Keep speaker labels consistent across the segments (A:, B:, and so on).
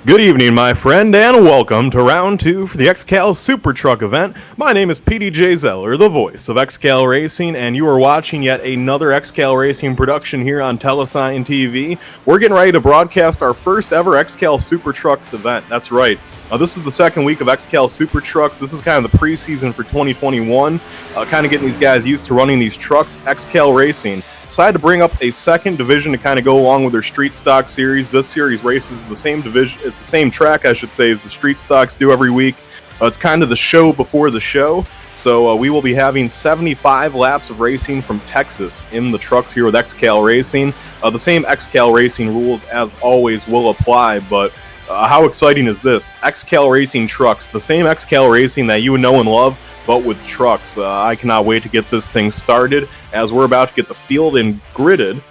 A: Good evening, my friend, and welcome to round two for the XCAL Super Truck event. My name is PDJ Zeller, the voice of XCAL Racing, and you are watching yet another XCAL Racing production here on Tella TV. We're getting ready to broadcast our first ever XCAL Super Trucks event. That's right. This is the second week of XCAL Super Trucks. This is kind of the preseason for 2021, kind of getting these guys used to running these trucks. XCAL Racing decided to bring up a second division to kind of go along with their street stock series. This series races the same division, the same track, I should say, as the street stocks do every week. It's kind of the show before the show. So we will be having 75 laps of racing from Texas in the trucks here with XCAL Racing. The same XCAL Racing rules, as always, will apply, but how exciting is this? XCAL Racing trucks, the same XCAL Racing that you know and love, but with trucks. I cannot wait to get this thing started, as we're about to get the field in gridded.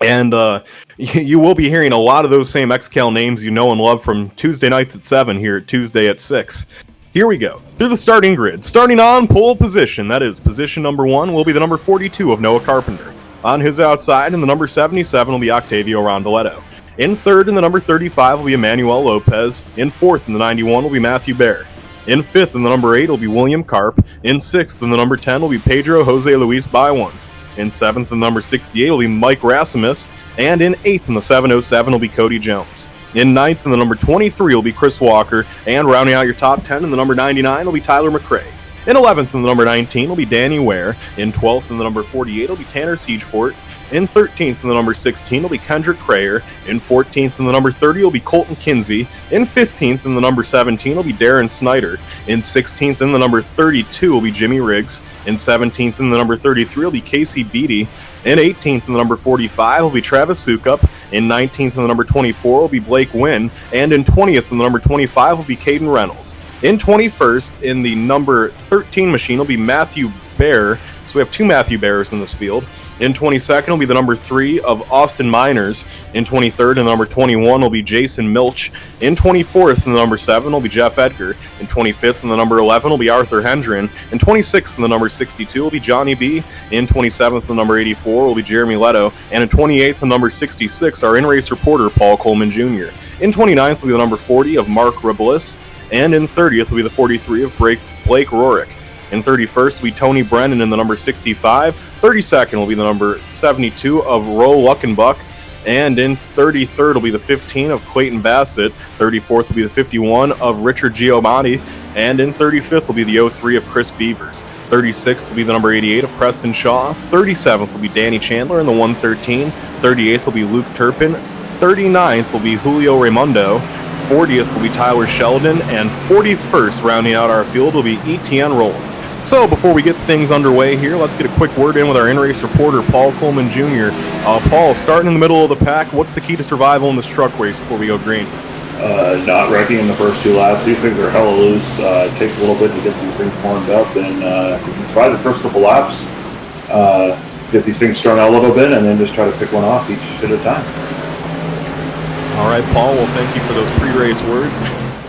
A: And you will be hearing a lot of those same XCAL names you know and love from Tuesday nights at 7 here at Tuesday at 6. Here we go, through the starting grid. Starting on pole position, that is position number 1, will be the number 42 of Noah Carpenter. On his outside, in the number 77 will be Octavio Rondoletto. In third, in the number 35 will be Emmanuel Lopez. In fourth, in the 91 will be Matthew Baer. In fifth, in the number 8 will be William Karp. In sixth, in the number 10 will be Pedro Jose Luis Baiwans. In seventh, in the number 68 will be Mike Rasimus. And in eighth, in the 707 will be Cody Jones. In ninth, in the number 23 will be Chris Walker. And rounding out your top 10, in the number 99 will be Tyler McRae. In 11th, in the number 19 will be Danny Ware. In 12th, in the number 48 will be Tanner Siegefort. In 13th, in the number 16 will be Kendrick Crayer. In 14th, in the number 30 will be Colton Kinsey. In 15th, in the number 17 will be Darren Snyder. In 16th, in the number 32 will be Jimmy Riggs. In 17th, in the number 33 will be Casey Beatty. In 18th, in the number 45 will be Travis Sukup. In 19th, in the number 24 will be Blake Wynn. And in 20th, in the number 25 will be Caden Reynolds. In 21st, in the number 13 machine will be Matthew Baer. So we have two Matthew Baers in this field. In 22nd will be the number 3 of Austin Miners. In 23rd and number 21 will be Jason Milch. In 24th and the number 7 will be Jeff Edgar. In 25th and the number 11 will be Arthur Hendren. In 26th and the number 62 will be Johnny B. In 27th and the number 84 will be Jeremy Leto. And in 28th and number 66 our in-race reporter Paul Coleman Jr. In 29th will be the number 40 of Mark Ribelis. And in 30th will be the 43 of Blake Rorick. In 31st will be Tony Brennan in the number 65. 32nd will be the number 72 of Ro Luckenbuck. And in 33rd will be the 15 of Clayton Bassett. 34th will be the 51 of Richard Giamatti. And in 35th will be the 03 of Chris Beavers. 36th will be the number 88 of Preston Shaw. 37th will be Danny Chandler in the 113. 38th will be Luke Turpin. 39th will be Julio Raimundo. 40th will be Tyler Sheldon. And 41st, rounding out our field, will be Etienne Rowland. So before we get things underway here, let's get a quick word in with our in-race reporter, Paul Coleman Jr. Paul, starting in the middle of the pack, what's the key to survival in this truck race before we go green?
B: Not wrecking in the first 2 laps. These things are hella loose. It takes a little bit to get these things warmed up, and you can survive the first couple laps, get these things strung out a little bit, and then just try to pick one off each at a time.
A: All right, Paul, well, thank you for those pre-race words.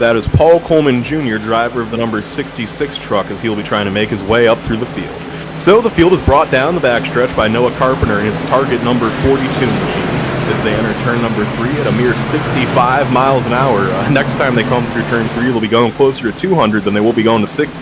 A: That is Paul Coleman Jr., driver of the number 66 truck, as he'll be trying to make his way up through the field. So the field is brought down the backstretch by Noah Carpenter in his target number 42 machine as they enter turn number 3 at a mere 65 miles an hour. Next time they come through turn 3, they'll be going closer to 200 than they will be going to 60.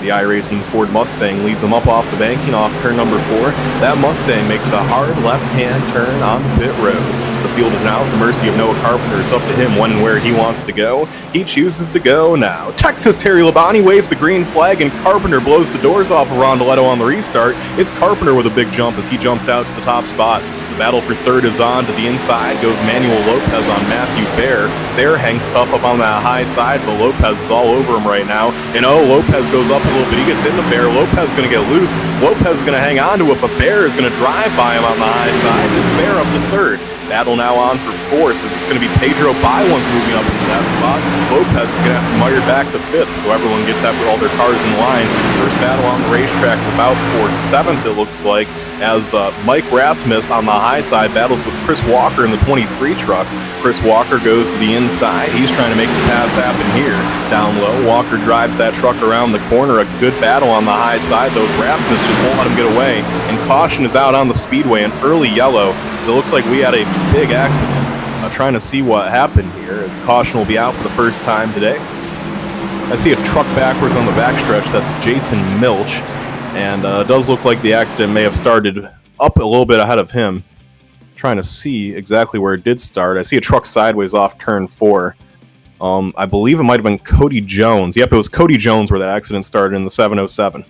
A: The iRacing Ford Mustang leads them up off the banking off turn number 4. That Mustang makes the hard left-hand turn on the pit road. The field is now at the mercy of Noah Carpenter. It's up to him when and where he wants to go. He chooses to go now. Texas Terry Labonte waves the green flag, and Carpenter blows the doors off of Rondoletto on the restart. It's Carpenter with a big jump as he jumps out to the top spot. The battle for third is on. To the inside goes Manuel Lopez on Matthew Baer. Baer hangs tough up on that high side, but Lopez is all over him right now. And Lopez goes up a little bit. He gets into Baer. Lopez is going to get loose. Lopez is going to hang on to it, but Baer is going to drive by him on the high side. And Baer up to third. Battle now on for fourth as it's going to be Pedro Baiwans moving up into that spot. Lopez is going to have to mire back to fifth, so everyone gets after all their cars in line. First battle on the racetrack is about for seventh, it looks like, as Mike Rasmus on the high side battles with Chris Walker in the 23 truck. Chris Walker goes to the inside. He's trying to make the pass happen here. Down low, Walker drives that truck around the corner. A good battle on the high side. Those Rasmus just won't let him get away. And caution is out on the Speedway, an early yellow. It looks like we had a big accident. trying to see what happened here, as caution will be out for the first time today. I see a truck backwards on the backstretch. That's Jason Milch, and it does look like the accident may have started up a little bit ahead of him. Trying to see exactly where it did start. I see a truck sideways off turn 4. I believe it might have been Cody Jones. Yep, it was Cody Jones where that accident started in the 707.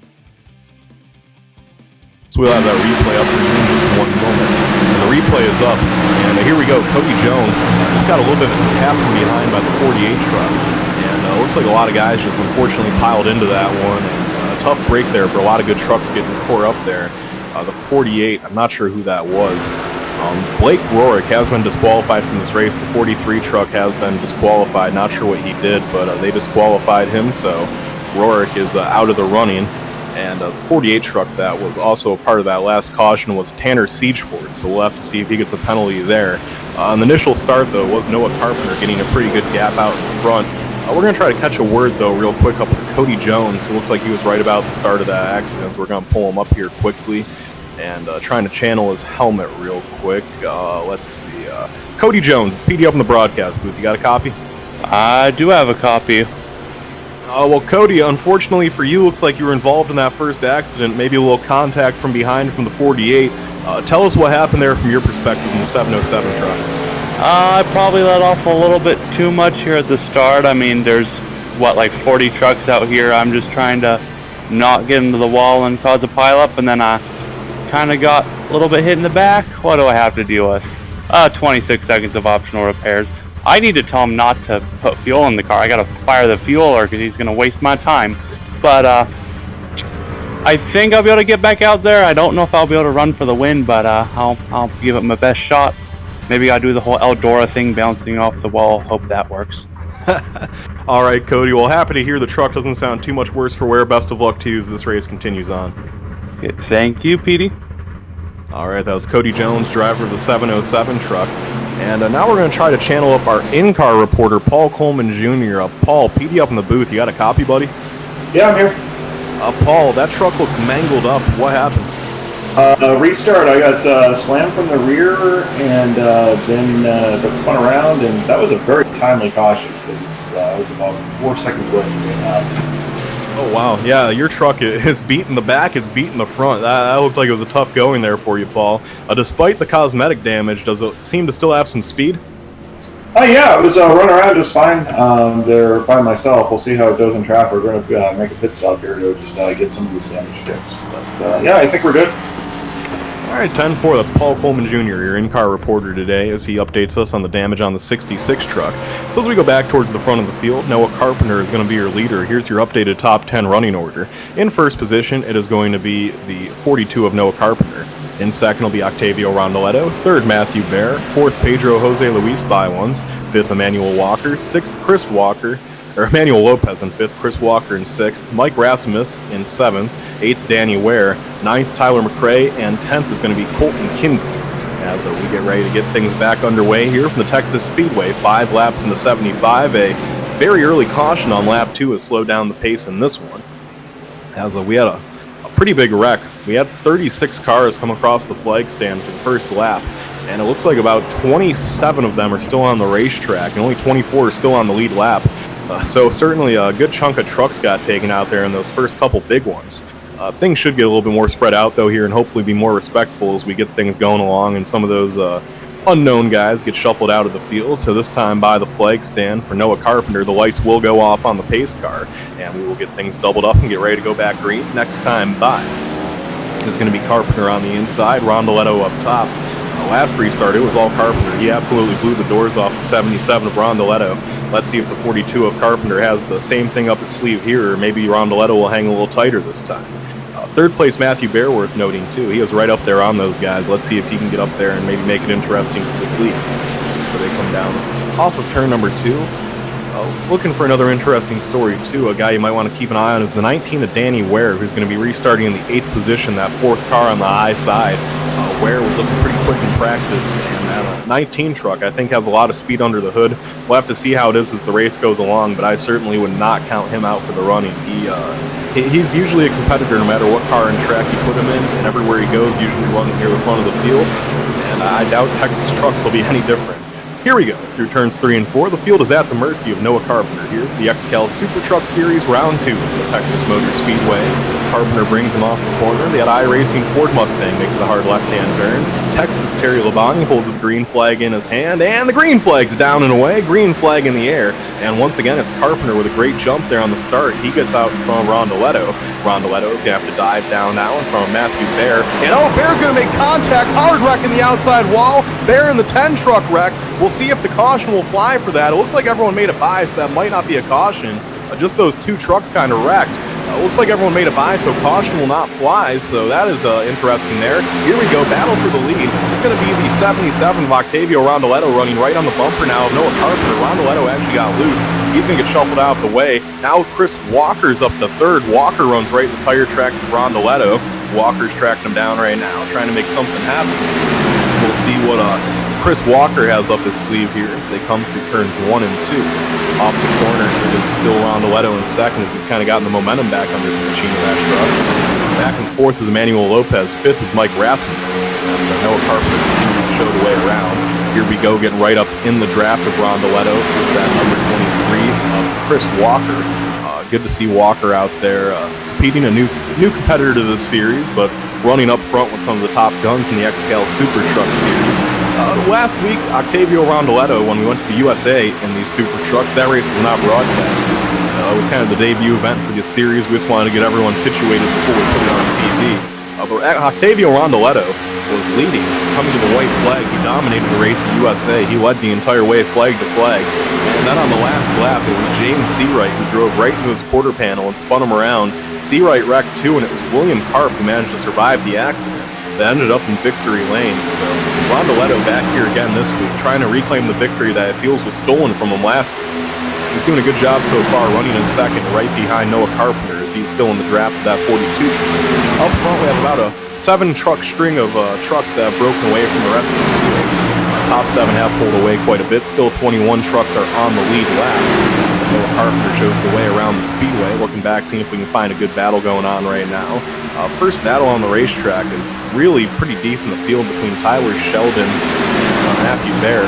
A: So we'll have that replay up for you in just one moment. And the replay is up, and here we go. Cody Jones just got a little bit of a tap from behind by the 48 truck, and looks like a lot of guys just unfortunately piled into that one. And a tough break there for a lot of good trucks getting tore up there. The 48, I'm not sure who that was. Blake Rorick has been disqualified from this race. The 43 truck has been disqualified. Not sure what he did, but they disqualified him, so Rorick is out of the running. And the 48 truck that was also a part of that last caution was Tanner Siegeford, so we'll have to see if he gets a penalty there. On the initial start, though, was Noah Carpenter getting a pretty good gap out in front. We're going to try to catch a word, though, real quick up with Cody Jones, who looked like he was right about the start of that accident. So we're going to pull him up here quickly and trying to channel his helmet real quick. Let's see. Cody Jones, it's PD up in the broadcast booth. You got a copy?
C: I do have a copy.
A: Well, Cody, unfortunately for you, looks like you were involved in that first accident. Maybe a little contact from behind from the 48. Tell us what happened there from your perspective in the 707 truck.
C: I probably let off a little bit too much here at the start. I mean, there's, like 40 trucks out here. I'm just trying to not get into the wall and cause a pileup, and then I kind of got a little bit hit in the back. What do I have to deal with? 26 seconds of optional repairs. I need to tell him not to put fuel in the car. I gotta fire the fueler because he's gonna waste my time. But I think I'll be able to get back out there. I don't know if I'll be able to run for the win, but I'll give it my best shot. Maybe I'll do the whole Eldora thing, bouncing off the wall. Hope that works.
A: All right, Cody. Well, happy to hear the truck doesn't sound too much worse for wear. Best of luck to you as this race continues on.
C: Okay, thank you, Petey.
A: All right, that was Cody Jones, driver of the 707 truck. And now we're going to try to channel up our in-car reporter, Paul Coleman Jr. Paul, PD up in the booth. You got a copy, buddy?
B: Yeah, I'm here.
A: Paul, that truck looks mangled up. What happened?
B: Restart. I got slammed from the rear and then got spun around, and that was a very timely caution because I was about 4 seconds away from getting out.
A: Oh, wow. Yeah, your truck is beating the back, it's beating the front. That looked like it was a tough going there for you, Paul. Despite the cosmetic damage, does it seem to still have some speed?
B: Yeah, it was running around just fine there by myself. We'll see how it goes in traffic. We're going to make a pit stop here to just get some of this damage fixed. But yeah, I think we're good.
A: All right, 10-4, that's Paul Coleman Jr., your in-car reporter today, as he updates us on the damage on the 66 truck. So as we go back towards the front of the field, Noah Carpenter is going to be your leader. Here's your updated top 10 running order. In first position, it is going to be the 42 of Noah Carpenter. In second will be Octavio Rondoletto. Third, Matthew Bear. Fourth, Pedro Jose Luis Bywans. Fifth, Emmanuel Walker. Sixth, Emmanuel Lopez in fifth, Chris Walker in sixth, Mike Rasmus in seventh, eighth, Danny Ware, ninth, Tyler McRae, and 10th is going to be Colton Kinsey. As we get ready to get things back underway here from the Texas Speedway, 5 laps into 75. A very early caution on lap 2 has slowed down the pace in this one. As we had a pretty big wreck. We had 36 cars come across the flag stand for the first lap, and it looks like about 27 of them are still on the racetrack, and only 24 are still on the lead lap. So certainly a good chunk of trucks got taken out there in those first couple big ones. Things should get a little bit more spread out, though, here, and hopefully be more respectful as we get things going along, and some of those unknown guys get shuffled out of the field. So this time by the flag stand for Noah Carpenter, the lights will go off on the pace car, and we will get things doubled up and get ready to go back green. Next time by is going to be Carpenter on the inside, Rondoletto up top. Last restart, it was all Carpenter. He absolutely blew the doors off the 77 of Rondoletto. Let's see if the 42 of Carpenter has the same thing up his sleeve here, or maybe Rondoletto will hang a little tighter this time. Third place, Matthew Bear, worth noting, too. He is right up there on those guys. Let's see if he can get up there and maybe make it interesting for this lead. So they come down off of turn number 2. Looking for another interesting story, too. A guy you might want to keep an eye on is the 19 of Danny Ware, who's going to be restarting in the 8th position, that 4th car on the high side. Ware was looking pretty quick in practice, and that 19 truck, I think, has a lot of speed under the hood. We'll have to see how it is as the race goes along, but I certainly would not count him out for the running. He's usually a competitor no matter what car and track you put him in, and everywhere he goes, usually runs near the front of the field. And I doubt Texas trucks will be any different. Here we go. Through turns 3 and 4, the field is at the mercy of Noah Carpenter here for the XCAL Super Truck Series Round 2 of the Texas Motor Speedway. Carpenter brings him off the corner. The iRacing Ford Mustang makes the hard left-hand turn. Texas Terry Labonte holds the green flag in his hand, and the green flag's down and away. Green flag in the air. And once again, it's Carpenter with a great jump there on the start. He gets out in front of Rondoletto. Rondoletto's going to have to dive down now in front of Matthew Bear. And Bear's going to make contact. Hard wreck in the outside wall. Bear in the 10 truck wreck. We'll see if the caution will fly for that. It looks like everyone made a buy, so that might not be a caution. Just those 2 trucks kind of wrecked. Looks like everyone made a buy, so caution will not fly, so that is interesting there. Here we go, battle for the lead. It's going to be the 77 of Octavio Rondoletto running right on the bumper now of Noah Carpenter. Rondoletto actually got loose. He's going to get shuffled out of the way. Now Chris Walker's up to 3rd. Walker runs right in the tire tracks of Rondoletto. Walker's tracking him down right now, trying to make something happen. We'll see what Chris Walker has up his sleeve here as they come through turns 1 and 2. Off the corner, it is still Rondoletto in 2nd as he's kind of gotten the momentum back under the machine of that truck. Back and 4th is Emmanuel Lopez. 5th is Mike Rasmussen. So Noah Carpenter continues to show the way around. Here we go, getting right up in the draft of Rondoletto is that number 23 of Chris Walker. Good to see Walker out there competing, a new competitor to this series, but running up front with some of the top guns in the XCAL Super Truck Series. Last week, Octavio Rondoletto, when we went to the USA in these Super Trucks, that race was not broadcast. It was kind of the debut event for this series. We just wanted to get everyone situated before we put it on TV. But Octavio Rondoletto was leading, coming to the white flag. He dominated the race in USA. He led the entire way flag to flag. And then on the last lap, it was James Seawright who drove right into his quarter panel and spun him around. Seawright wrecked too, and it was William Karp who managed to survive the accident. That ended up in victory lane. So Rondoletto back here again this week, trying to reclaim the victory that it feels was stolen from him last week. He's doing a good job so far, running in 2nd, right behind Noah Carpenter, as he's still in the draft of that 42 truck. Up front, we have about a 7-truck string of trucks that have broken away from the rest of the field. Top 7 have pulled away quite a bit. Still 21 trucks are on the lead lap. Noah Carpenter shows the way around the Speedway. Looking back, seeing if we can find a good battle going on right now. First battle on the racetrack is really pretty deep in the field between Tyler Sheldon and Matthew Bear.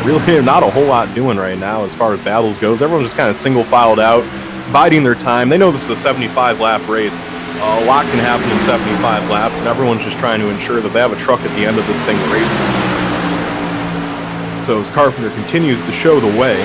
A: Really not a whole lot doing right now as far as battles goes. Everyone's just kind of single filed out, biding their time. They know this is a 75-lap race. A lot can happen in 75 laps, and everyone's just trying to ensure that they have a truck at the end of this thing to race with. So as Carpenter continues to show the way,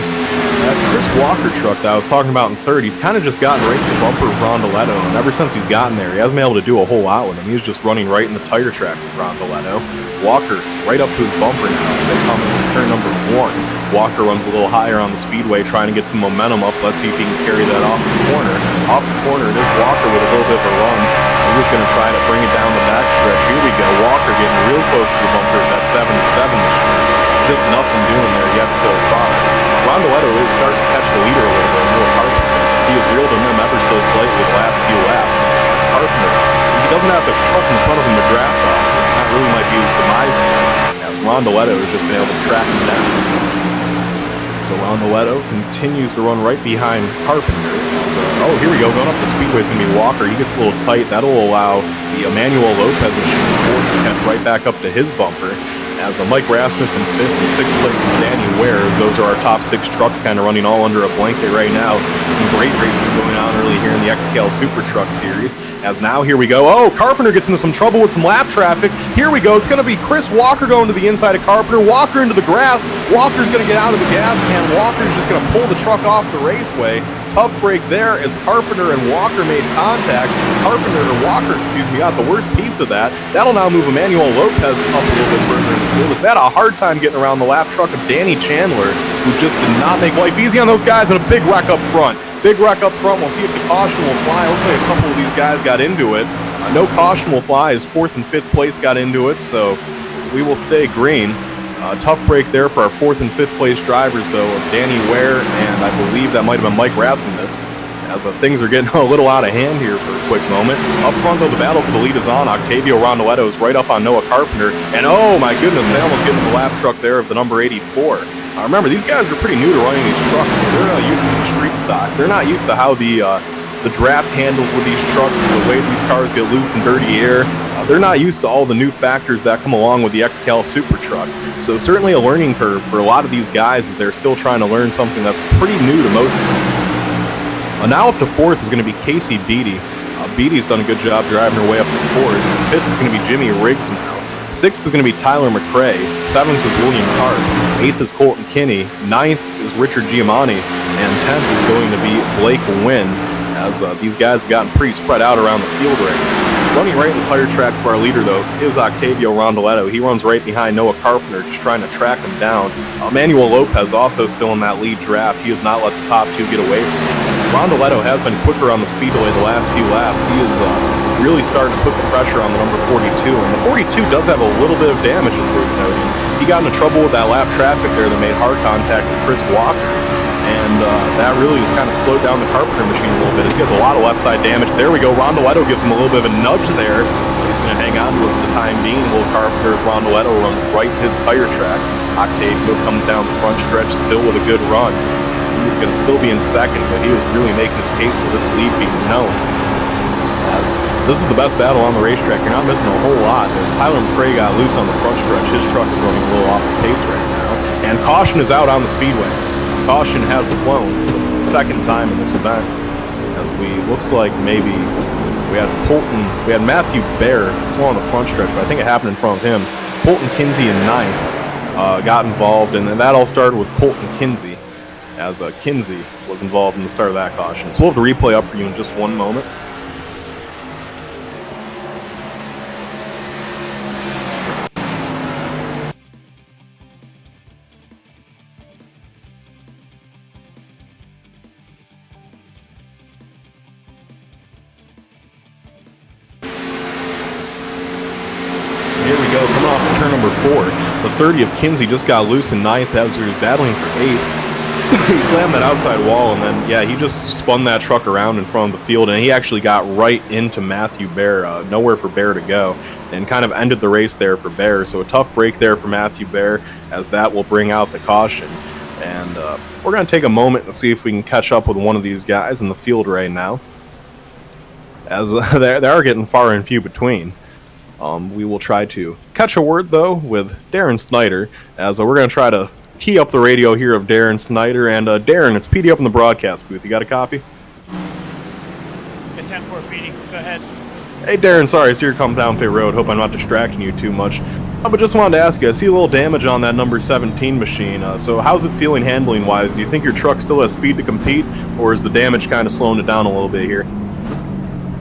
A: that Chris Walker truck that I was talking about in 3rd, he's kind of just gotten right to the bumper of Rondoletto, and ever since he's gotten there, he hasn't been able to do a whole lot with him. He's just running right in the tire tracks of Rondoletto. Walker right up to his bumper now as they come into turn number 1. Walker runs a little higher on the Speedway, trying to get some momentum up. Let's see if he can carry that off the corner. Off the corner, it is Walker with a little bit of a run. He's going to try to bring it down the backstretch. Here we go. Walker getting real close to the bumper of that 77 machine. Just nothing doing there yet so far. Rondoletto is starting to catch the leader a little bit. Noah Carpenter, he has reeled him in ever so slightly the last few laps. As Carpenter, he doesn't have the truck in front of him to draft off. That really might be his demise here, as Rondoletto has just been able to track him down. So Rondoletto continues to run right behind Carpenter. So, here we go. Going up the Speedway is going to be Walker. He gets a little tight. That'll allow the Emmanuel Lopez machine to catch right back up to his bumper. As Mike Rasmussen 5th and 6th place is Danny Ware. Those are our top 6 trucks kind of running all under a blanket right now. Some great racing going on early here in the XCAL Super Truck Series. As now, here we go. Carpenter gets into some trouble with some lap traffic. Here we go. It's going to be Chris Walker going to the inside of Carpenter. Walker into the grass. Walker's going to get out of the gas can. Walker's just going to pull the truck off the raceway. Tough break there as Carpenter and Walker made contact. Walker got the worst piece of that. That'll now move Emmanuel Lopez up a little bit further in the field. Has had a hard time getting around the lap truck of Danny Chandler, who just did not make life easy on those guys, and a big wreck up front. Big wreck up front. We'll see if the caution will fly. Looks like a couple of these guys got into it. No caution will fly as 4th and 5th place got into it, so we will stay green. Tough break there for our 4th and 5th place drivers, though, of Danny Ware, and I believe that might have been Mike Rasmussen. As things are getting a little out of hand here for a quick moment. Up front, though, the battle for the lead is on. Octavio Rondoletto is right up on Noah Carpenter. And oh my goodness, they almost get into the lap truck there of the number 84. Remember, these guys are pretty new to running these trucks, so they're not used to the street stock. They're not used to how the the draft handles with these trucks, the way these cars get loose in dirty air, they're not used to all the new factors that come along with the XCAL Super Truck. So certainly a learning curve for a lot of these guys as they're still trying to learn something that's pretty new to most of them. Now up to fourth is going to be Casey Beatty. Beatty's done a good job driving her way up to fourth. Fifth is going to be Jimmy Riggs now. Sixth is going to be Tyler McRae. Seventh is William Carp. Eighth is Colton Kinney. Ninth is Richard Giamatti. And 10th is going to be Blake Wynn, as these guys have gotten pretty spread out around the field right now. Running right in the tire tracks for our leader, though, is Octavio Rondoletto. He runs right behind Noah Carpenter, just trying to track him down. Manuel Lopez also still in that lead draft. He has not let the top two get away from him. Rondoletto has been quicker on the Speedway the last few laps. He is really starting to put the pressure on the number 42, and the 42 does have a little bit of damage, as worth noting. He got into trouble with that lap traffic there that made hard contact with Chris Walker, and that really has kind of slowed down the Carpenter machine a little bit, as he has a lot of left side damage. There we go. Rondoletto gives him a little bit of a nudge there. He's going to hang on to it for the time being. Will Carpenter's Rondoletto runs right his tire tracks. Octavio comes down the front stretch still with a good run. He's going to still be in second, but he was really making his case for this lead being known. As this is the best battle on the racetrack. You're not missing a whole lot. As Tyler McRae got loose on the front stretch, his truck is running a little off the pace right now. And caution is out on the Speedway. Caution has flown for the second time in this event. As looks like maybe we had Matthew Baer slow on the front stretch, but I think it happened in front of him. Colton Kinsey in ninth got involved, and then that all started with Colton Kinsey, as Kinsey was involved in the start of that caution. So we'll have the replay up for you in just one moment. Here we go, coming off of turn number 4. The 30 of Kinsey just got loose in ninth as he was battling for 8th. He slammed that outside wall, and then, yeah, he just spun that truck around in front of the field, and he actually got right into Matthew Baer, nowhere for Baer to go, and kind of ended the race there for Baer. So a tough break there for Matthew Baer, as that will bring out the caution. And we're going to take a moment and see if we can catch up with one of these guys in the field right now, as they are getting far and few between. We will try to catch a word, though, with Darren Snyder, as we're going to try to key up the radio here of Darren Snyder. And Darren, it's PD up in the broadcast booth. You got a copy?
D: Get 10-4 PD. Go ahead.
A: Hey Darren, sorry, I see you're coming down Pit Road. Hope I'm not distracting you too much. But just wanted to ask you, I see a little damage on that number 17 machine. So how's it feeling handling-wise? Do you think your truck still has speed to compete, or is the damage kind of slowing it down a little bit here?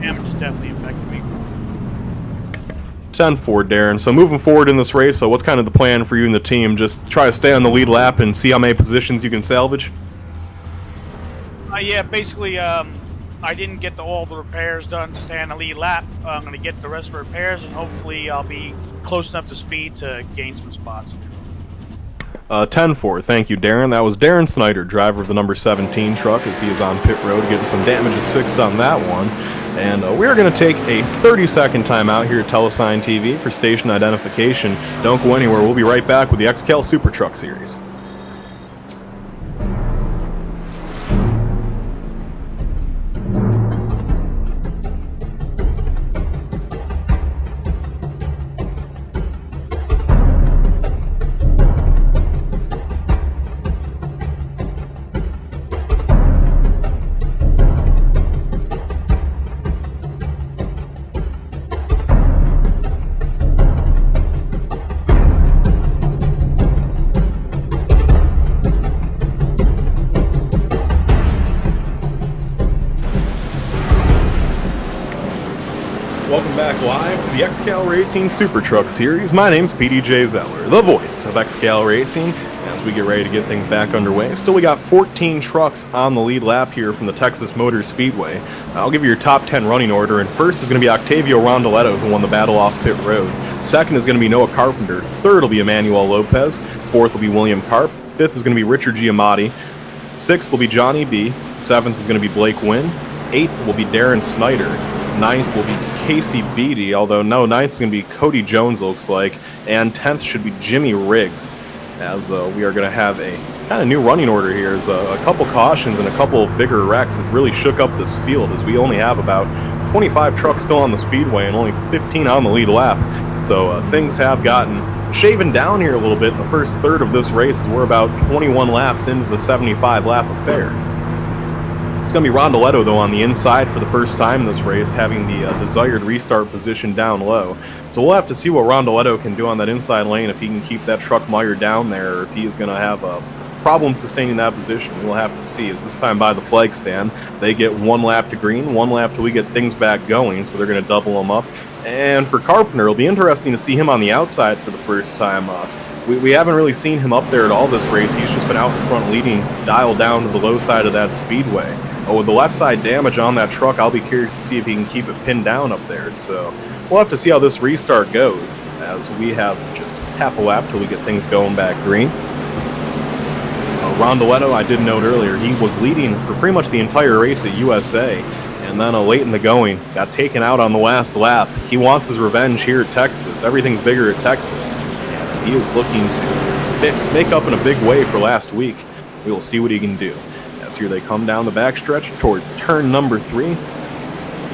D: Damage is definitely affecting me.
A: 10-4, Darren. So moving forward in this race, so what's kind of the plan for you and the team? Just try to stay on the lead lap and see how many positions you can salvage?
D: Yeah, basically, I didn't get all the repairs done to stay on the lead lap. I'm going to get the rest of the repairs, and hopefully I'll be close enough to speed to gain some spots.
A: 10-4, thank you, Darren. That was Darren Snyder, driver of the number 17 truck, as he is on pit road getting some damages fixed on that one. And we're going to take a 30-second timeout here at Telesign TV for station identification. Don't go anywhere. We'll be right back with the XCAL Super Truck Series. Welcome back live to the XCAL Racing Super Truck Series. My name's PDJ Zeller, the voice of XCAL Racing, as we get ready to get things back underway. Still, we got 14 trucks on the lead lap here from the Texas Motor Speedway. I'll give you your top 10 running order, and first is going to be Octavio Rondoletto, who won the battle off pit road. Second is going to be Noah Carpenter. Third will be Emmanuel Lopez. Fourth will be William Carp. Fifth is going to be Richard Giamatti. Sixth will be Johnny B. Seventh is going to be Blake Wynn. Eighth will be Darren Snyder. Ninth will be Casey Beatty, although no, ninth is going to be Cody Jones, looks like. And 10th should be Jimmy Riggs. as we are going to have a kind of new running order here. As a couple cautions and a couple bigger wrecks has really shook up this field, as we only have about 25 trucks still on the speedway and only 15 on the lead lap. So things have gotten shaven down here a little bit in the first third of this race, as we're about 21 laps into the 75 lap affair. It's going to be Rondoletto, though, on the inside for the first time in this race, having the desired restart position down low. So we'll have to see what Rondoletto can do on that inside lane, if he can keep that truck mired down there, or if he is going to have a problem sustaining that position. We'll have to see, as this time by the flag stand, they get 1 lap to green, 1 lap till we get things back going, so they're going to double them up. And for Carpenter, it'll be interesting to see him on the outside for the first time. We haven't really seen him up there at all this race. He's just been out in front leading, dialed down to the low side of that speedway. With the left side damage on that truck, I'll be curious to see if he can keep it pinned down up there. So we'll have to see how this restart goes, as we have just half a lap till we get things going back green. Rondoletto, I did note earlier, he was leading for pretty much the entire race at USA, and then late in the going, got taken out on the last lap. He wants his revenge here at Texas. Everything's bigger at Texas. And he is looking to make up in a big way for last week. We will see what he can do. Here they come down the backstretch towards turn number 3.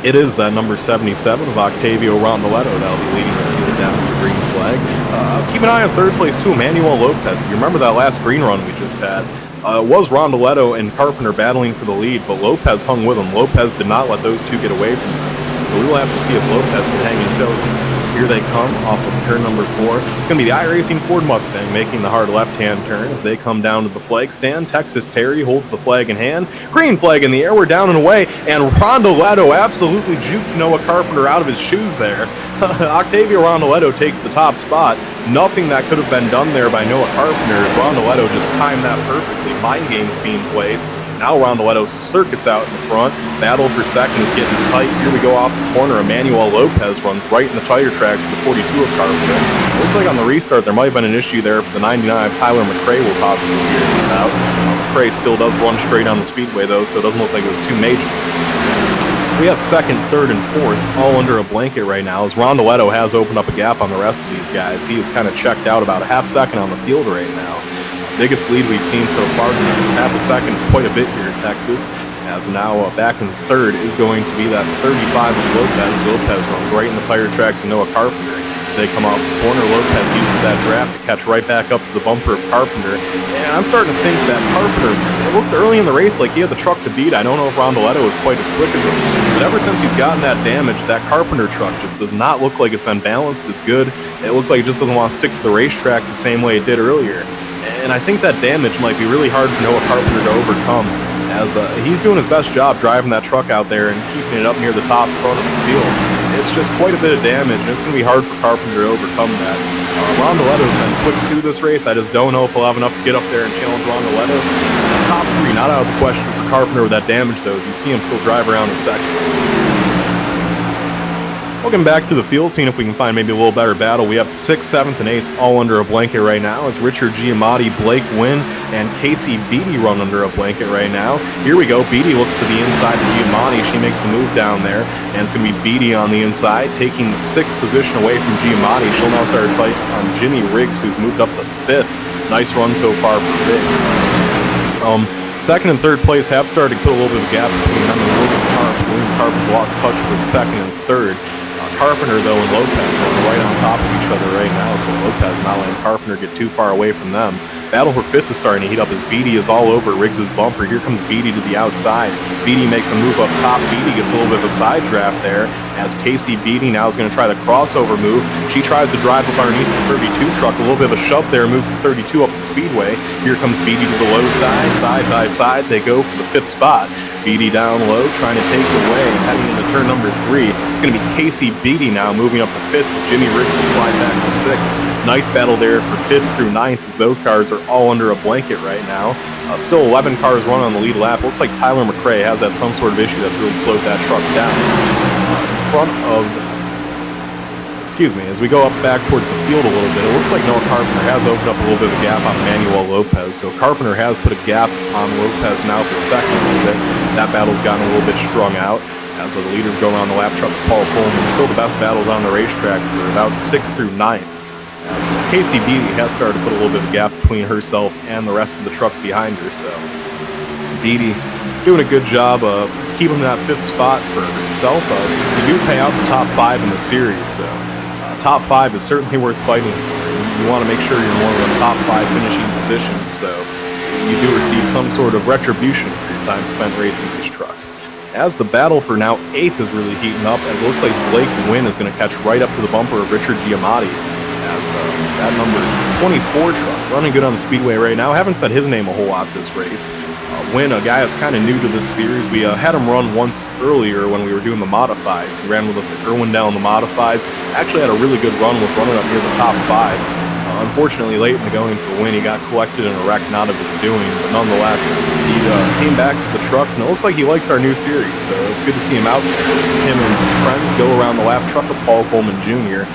A: It is that number 77 of Octavio Rondoletto that'll be leading the field down to the green flag. Keep an eye on third place too, Emmanuel Lopez. If you remember that last green run we just had, it was Rondoletto and Carpenter battling for the lead, but Lopez hung with him. Lopez did not let those two get away from him. So we will have to see if Lopez can hang in tow. Here they come off of turn number 4. It's going to be the iRacing Ford Mustang making the hard left-hand turn as they come down to the flag stand. Texas Terry holds the flag in hand. Green flag in the air. We're down and away. And Rondoletto absolutely juked Noah Carpenter out of his shoes there. Octavio Rondoletto takes the top spot. Nothing that could have been done there by Noah Carpenter. Rondoletto just timed that perfectly. Mind games being played. Now Rondoletto circuits out in the front. Battle for second is getting tight. Here we go off the corner. Emmanuel Lopez runs right in the tire tracks of the 42 of Carpenter. Looks like on the restart there might have been an issue there. The 99 Tyler McRae will possibly be out. McRae still does run straight on the speedway though, so it doesn't look like it was too major. We have second, third, and fourth all under a blanket right now, as Rondoletto has opened up a gap on the rest of these guys. He is kind of checked out about a half second on the field right now. Biggest lead we've seen so far tonight is half a second. Is quite a bit here in Texas, as now back in third is going to be that 35 of Lopez. Lopez runs right in the tire tracks of Noah Carpenter. As they come off the corner, Lopez uses that draft to catch right back up to the bumper of Carpenter. And I'm starting to think that Carpenter, it looked early in the race like he had the truck to beat. I don't know if Rondoletto is quite as quick as him, but ever since he's gotten that damage, that Carpenter truck just does not look like it's been balanced as good. It looks like it just doesn't want to stick to the racetrack the same way it did earlier. And I think that damage might be really hard for Noah Carpenter to overcome, as he's doing his best job driving that truck out there and keeping it up near the top front of the field. It's just quite a bit of damage, and it's going to be hard for Carpenter to overcome that. Rondoletto's been quick to this race. I just don't know if he'll have enough to get up there and challenge Rondoletto. Top 3, not out of the question for Carpenter with that damage, though, as you see him still drive around in second. Welcome back to the field, seeing if we can find maybe a little better battle. We have 6th, 7th, and 8th all under a blanket right now, as Richard Giamatti, Blake Wynn, and Casey Beattie run under a blanket right now. Here we go. Beattie looks to the inside of Giamatti. She makes the move down there, and it's going to be Beattie on the inside, taking the 6th position away from Giamatti. She'll now set her sights on Jimmy Riggs, who's moved up to 5th. Nice run so far for Riggs. Second and third place have started to put a little bit of a gap between them and William Carp. William Carp has lost touch with second and third. Carpenter, though, and Lopez are right on top of each other right now, so Lopez not letting Carpenter get too far away from them. Battle for 5th is starting to heat up as Beattie is all over Riggs' bumper. Here comes Beattie to the outside. Beattie makes a move up top. Beattie gets a little bit of a side draft there, as Casey Beattie now is going to try the crossover move. She tries to drive up underneath the 32 truck. A little bit of a shove there, moves the 32 up the speedway. Here comes Beattie to the low side by side. They go for the 5th spot. Beattie down low, trying to take it away, heading into turn number 3. It's going to be Casey Beattie now moving up to 5th. Jimmy Riggs will slide back to 6th. Nice battle there for 5th through 9th, as those cars are all under a blanket right now. Still 11 cars run on the lead lap. Looks like Tyler McRae has had some sort of issue that's really slowed that truck down. In front of, as we go up back towards the field a little bit, it looks like Noah Carpenter has opened up a little bit of a gap on Emmanuel Lopez. So Carpenter has put a gap on Lopez now for second a little bit. That battle's gotten a little bit strung out, as the leaders go around the lap truck with Paul Coleman. Still the best battles on the racetrack for about 6th through 9th. As Casey Beatty has started to put a little bit of gap between herself and the rest of the trucks behind her, so Beatty doing a good job of keeping that 5th spot for herself. You do pay out the top 5 in the series, so top 5 is certainly worth fighting for. You want to make sure you're in one of the top 5 finishing positions, so you do receive some sort of retribution for your time spent racing these trucks. As the battle for now 8th is really heating up, as it looks like Blake Wynn is going to catch right up to the bumper of Richard Giamatti, as that number 24 truck running good on the Speedway right now. Haven't said his name a whole lot this race. Wynn, a guy that's kind of new to this series. We had him run once earlier when we were doing the modifieds. He ran with us at Irwindale in the modifieds. Actually had a really good run with running up near the top 5. Unfortunately, late in the going for Wynn, he got collected in a wreck not of his doing, but nonetheless, he came back to the trucks, and it looks like he likes our new series, so it's good to see him out there. Him and friends go around the lap truck of Paul Coleman Jr.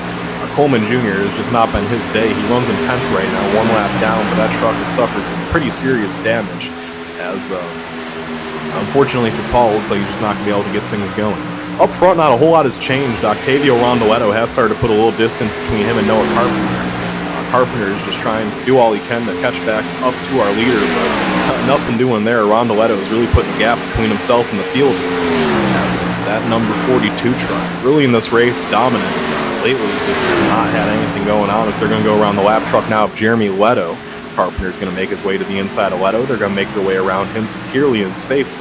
A: Coleman Jr. has just not been his day. He runs in 10th right now, 1 lap down, but that truck has suffered some pretty serious damage, as unfortunately for Paul, it looks like he's just not going to be able to get things going. Up front, not a whole lot has changed. Octavio Rondoletto has started to put a little distance between him and Noah Carpenter. Carpenter is just trying to do all he can to catch back up to our leader, but nothing doing there. Rondoletto is really putting a gap between himself and the field. That's that number 42 truck. Really in this race, dominant. Lately, just not had anything going on, as they're going to go around the lap truck now of Jeremy Leto. Carpenter's going to make his way to the inside of Leto. They're going to make their way around him securely and safely.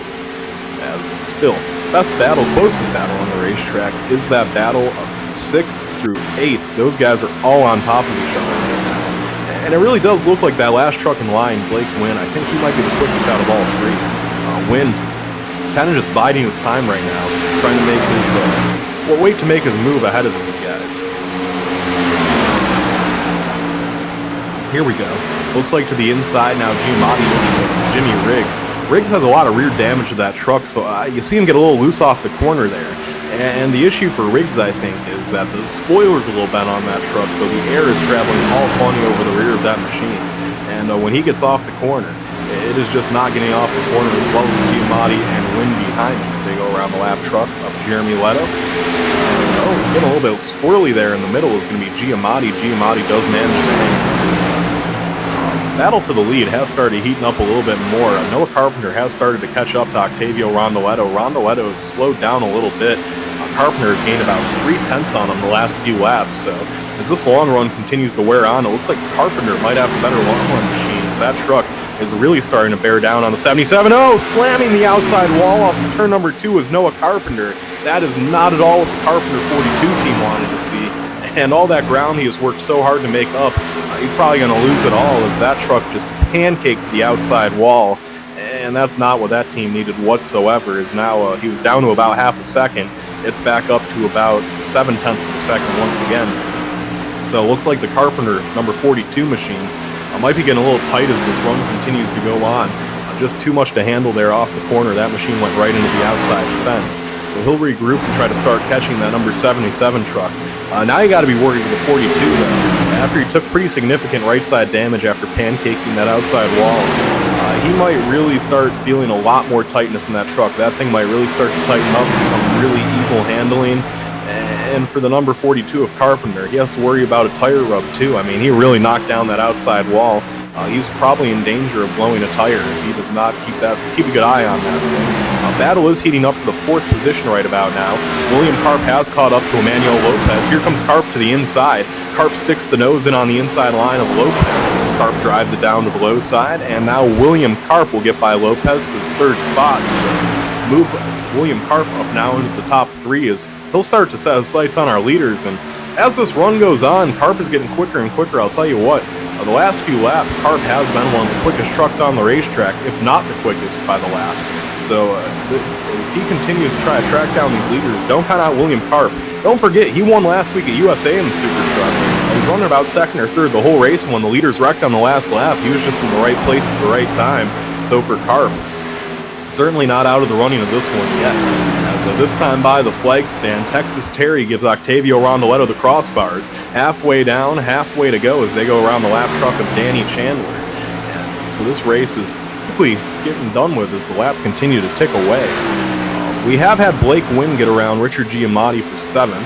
A: As still, best battle, closest battle on the racetrack is that battle of 6th through 8th. Those guys are all on top of each other right now. And it really does look like that last truck in line, Blake Wynn, I think he might be the quickest out of all 3. Wynn kind of just biding his time right now, trying to make his, wait to make his move ahead of these guys. Here we go. Looks like to the inside now, Giamatti looks to Jimmy Riggs. Riggs has a lot of rear damage to that truck, so you see him get a little loose off the corner there. And the issue for Riggs, I think, is that the spoiler's a little bent on that truck, so the air is traveling all funny over the rear of that machine. And when he gets off the corner, it is just not getting off the corner as well as Giamatti and Wynn behind him as they go around the lap truck of Jeremy Leto. So getting a little bit squirrely there in the middle is going to be Giamatti. Giamatti does manage to hang. Battle for the lead has started heating up a little bit more. Noah Carpenter has started to catch up to Octavio Rondoletto. Rondoletto has slowed down a little bit. Carpenter has gained about 3/10 on him the last few laps, so as this long run continues to wear on, it looks like Carpenter might have a better long run machine. That truck is really starting to bear down on the 77. Oh, slamming the outside wall off of turn number 2 is Noah Carpenter. That is not at all what the Carpenter 42 team wanted to see. And all that ground he has worked so hard to make up, he's probably going to lose it all, as that truck just pancaked the outside wall. And that's not what that team needed whatsoever, as now he was down to about half a second. It's back up to about 0.7 of a second once again. So it looks like the Carpenter number 42 machine might be getting a little tight as this run continues to go on. Just too much to handle there off the corner. That machine went right into the outside fence. So he'll regroup and try to start catching that number 77 truck. Now you got to be worried with the 42 though. After he took pretty significant right side damage after pancaking that outside wall, he might really start feeling a lot more tightness in that truck. That thing might really start to tighten up, become really evil handling. And for the number 42 of Carpenter, he has to worry about a tire rub too. I mean, he really knocked down that outside wall. He's probably in danger of blowing a tire if he does not keep a good eye on that thing. Battle is heating up for the 4th position right about now. William Karp has caught up to Emmanuel Lopez. Here comes Karp to the inside. Karp sticks the nose in on the inside line of Lopez. Karp drives it down to the low side, and now William Karp will get by Lopez for the 3rd spot. So move William Karp up now into the top 3 as he'll start to set his sights on our leaders. And as this run goes on, Karp is getting quicker and quicker. I'll tell you what, the last few laps, Karp has been one of the quickest trucks on the racetrack, if not the quickest by the lap. So as he continues to try to track down these leaders, don't count out William Karp. Don't forget, he won last week at USA in the Super Trucks. He was running about 2nd or 3rd the whole race, and when the leaders wrecked on the last lap, he was just in the right place at the right time. So for Karp, certainly not out of the running of this one yet. As this time by the flag stand, Texas Terry gives Octavio Rondoletto the crossbars. Halfway down, halfway to go as they go around the lap truck of Danny Chandler. And so this race is quickly getting done with as the laps continue to tick away. We have had Blake Wynn get around Richard Giamatti for 7th.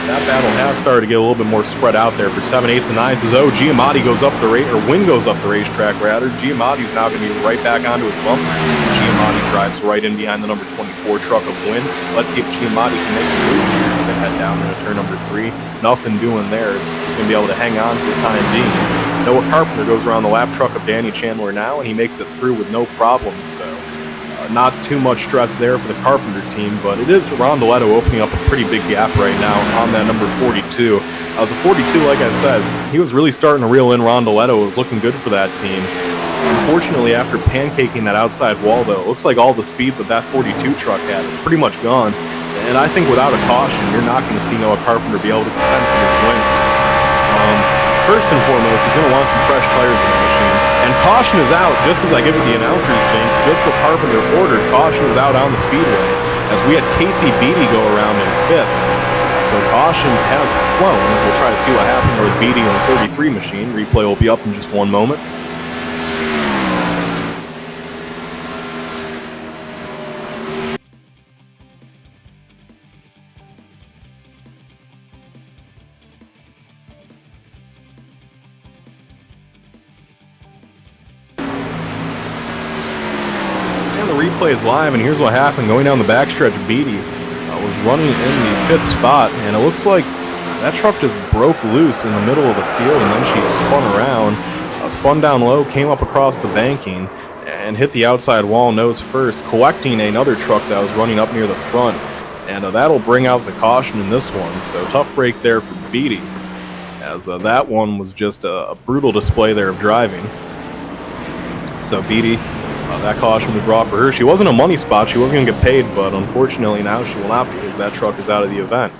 A: that battle has started to get a little bit more spread out there. For 7th, 8th, and 9th is Giamatti goes up the Wynn goes up the racetrack rather. Giamatti's now going to be right back onto his bumper. Giamatti drives right in behind the number 24 truck of Wynn. Let's see if Giamatti can make the move here as they head down into turn number 3. Nothing doing there. He's going to be able to hang on for the time being. Noah Carpenter goes around the lap truck of Danny Chandler now, and he makes it through with no problems. So not too much stress there for the Carpenter team, but it is Rondoletto opening up a pretty big gap right now on that number 42. The 42, like I said, he was really starting to reel in Rondoletto. It was looking good for that team. Unfortunately, after pancaking that outside wall, though, it looks like all the speed that 42 truck had is pretty much gone. And I think without a caution, you're not going to see Noah Carpenter be able to contend for this win. First and foremost, he's going to want some fresh tires in the machine. And caution is out, just as I give it the announcer's jinx, just what Carpenter ordered. Caution is out on the Speedway, as we had Casey Beatty go around in 5th. So caution has flown. We'll try to see what happened with Beatty on the 33 machine. Replay will be up in just one moment. Replay is live, and here's what happened. Going down the backstretch, Beatty was running in the 5th spot, and it looks like that truck just broke loose in the middle of the field, and then she spun around, spun down low, came up across the banking, and hit the outside wall nose first, collecting another truck that was running up near the front, and that'll bring out the caution in this one. So tough break there for Beatty, as that one was just a brutal display there of driving. So Beatty, that caution we brought for her. She wasn't a money spot. She wasn't going to get paid, but unfortunately now she will not, because that truck is out of the event.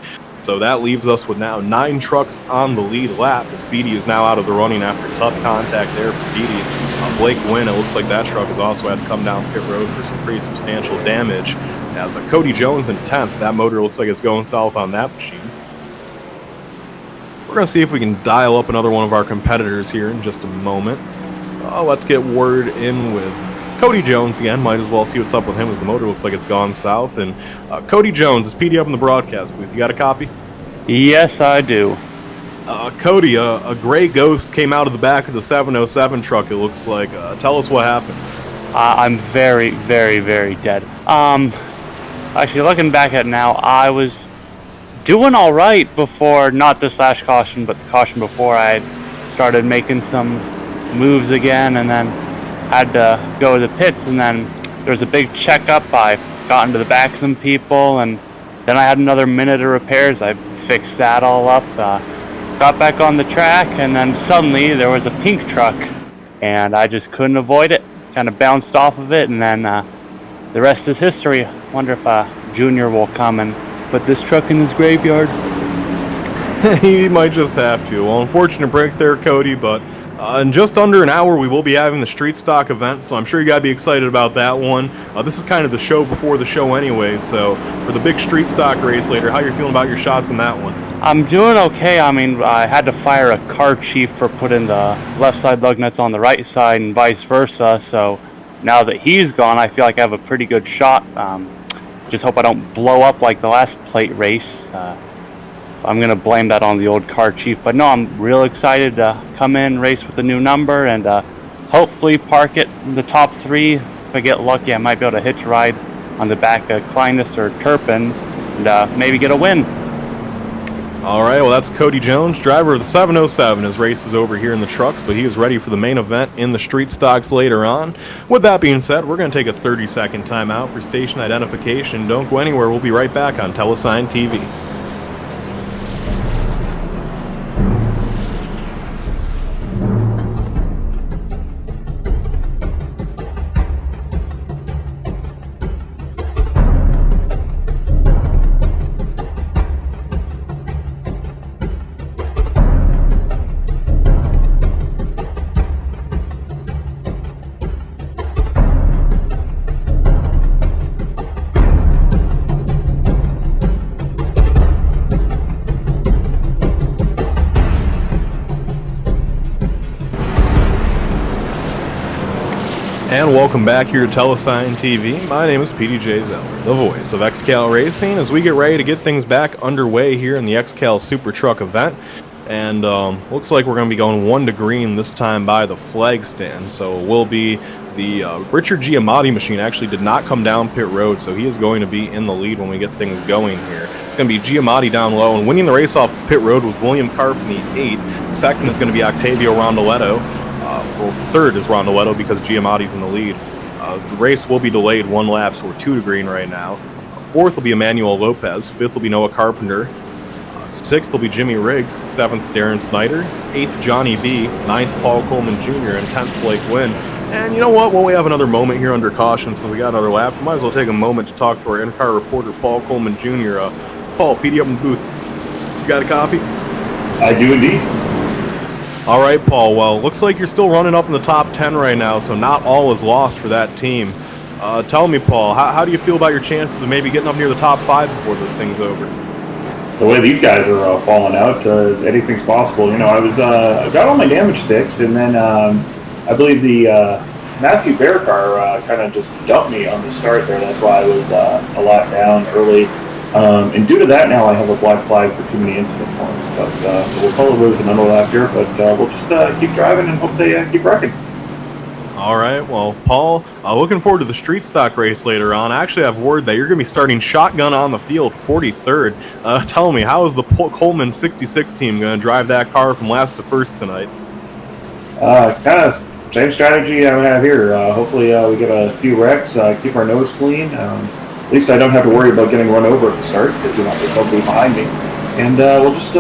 A: So that leaves us with now 9 trucks on the lead lap, as Beatty is now out of the running after tough contact there for Beatty. Blake Wynn, it looks like that truck has also had to come down pit road for some pretty substantial damage. As Cody Jones in 10th, that motor looks like it's going south on that machine. We're going to see if we can dial up another one of our competitors here in just a moment. Let's get word in with Cody Jones again. Might as well see what's up with him, as the motor looks like it's gone south. And Cody Jones is PD up in the broadcast booth. You got a copy?
C: Yes, I do.
A: Cody, a gray ghost came out of the back of the 707 truck, it looks like. Tell us what happened.
C: I'm very, very, very dead. Actually, looking back at it now, I was doing all right before, not this last caution, but the caution before. I started making some moves again, and then had to go to the pits, and then there was a big checkup. I got into the back of some people, and then I had another minute of repairs. I fixed that all up, got back on the track, and then suddenly there was a pink truck, and I just couldn't avoid it. Kind of bounced off of it, and then the rest is history. Wonder if Junior will come and put this truck in his graveyard.
A: He might just have to. Well, unfortunate break there, Cody, but in just under an hour, we will be having the Street Stock event, so I'm sure you got to be excited about that one. This is kind of the show before the show anyway, so for the big Street Stock race later, how are you feeling about your shots in that one?
C: I'm doing okay. I mean, I had to fire a car chief for putting the left side lug nuts on the right side and vice versa, so now that he's gone, I feel like I have a pretty good shot. Just hope I don't blow up like the last plate race. I'm going to blame that on the old car chief. But no, I'm real excited to come in, race with a new number, and hopefully park it in the top 3. If I get lucky, I might be able to hitch a ride on the back of Kleinis or Turpin and maybe get a win.
A: All right, well, that's Cody Jones, driver of the 707. His race is over here in the trucks, but he is ready for the main event in the Street Stocks later on. With that being said, we're going to take a 30-second timeout for station identification. Don't go anywhere. We'll be right back on Telesign TV. And welcome back here to Telesign TV. My name is PDJ Zeller, the voice of XCAL Racing, as we get ready to get things back underway here in the XCAL Super Truck event. And looks like we're going to be going 1 to green this time by the flag stand. So it will be the Richard Giamatti machine actually did not come down pit road, so he is going to be in the lead when we get things going here. It's going to be Giamatti down low, and winning the race off pit road was William Karp in the 8. Second is going to be Octavio Rondoletto. Well, third is Rondoletto because Giamatti's in the lead. The race will be delayed 1 lap, so we're 2 to green right now. Fourth will be Emmanuel Lopez. Fifth will be Noah Carpenter. Sixth will be Jimmy Riggs. Seventh, Darren Snyder. Eighth, Johnny B. Ninth, Paul Coleman Jr. And 10th, Blake Wynn. And you know what? When we have another moment here under caution, so we got another lap, we might as well take a moment to talk to our in-car reporter, Paul Coleman Jr. Paul, PD up in the booth. You got a copy?
B: I do indeed.
A: All right, Paul. Well, looks like you're still running up in the top 10 right now, so not all is lost for that team. Tell me, Paul, how do you feel about your chances of maybe getting up near the top 5 before this thing's over?
B: The way these guys are falling out, anything's possible. You know, I got all my damage fixed, and then I believe the Matthew Bear car kind of just dumped me on the start there. That's why I was a lap down early. And due to that, now I have a black flag for too many incident points. But so we'll probably lose another lap here, but we'll just keep driving and hope they keep wrecking.
A: All right, well, Paul, looking forward to the street stock race later on. I actually have word that you're going to be starting shotgun on the field, 43rd. Tell me, how is the Coleman 66 team going to drive that car from last to first tonight?
B: Kind of same strategy I have here. Hopefully we get a few wrecks, keep our nose clean. At least I don't have to worry about getting run over at the start because there's nobody behind me. And we'll just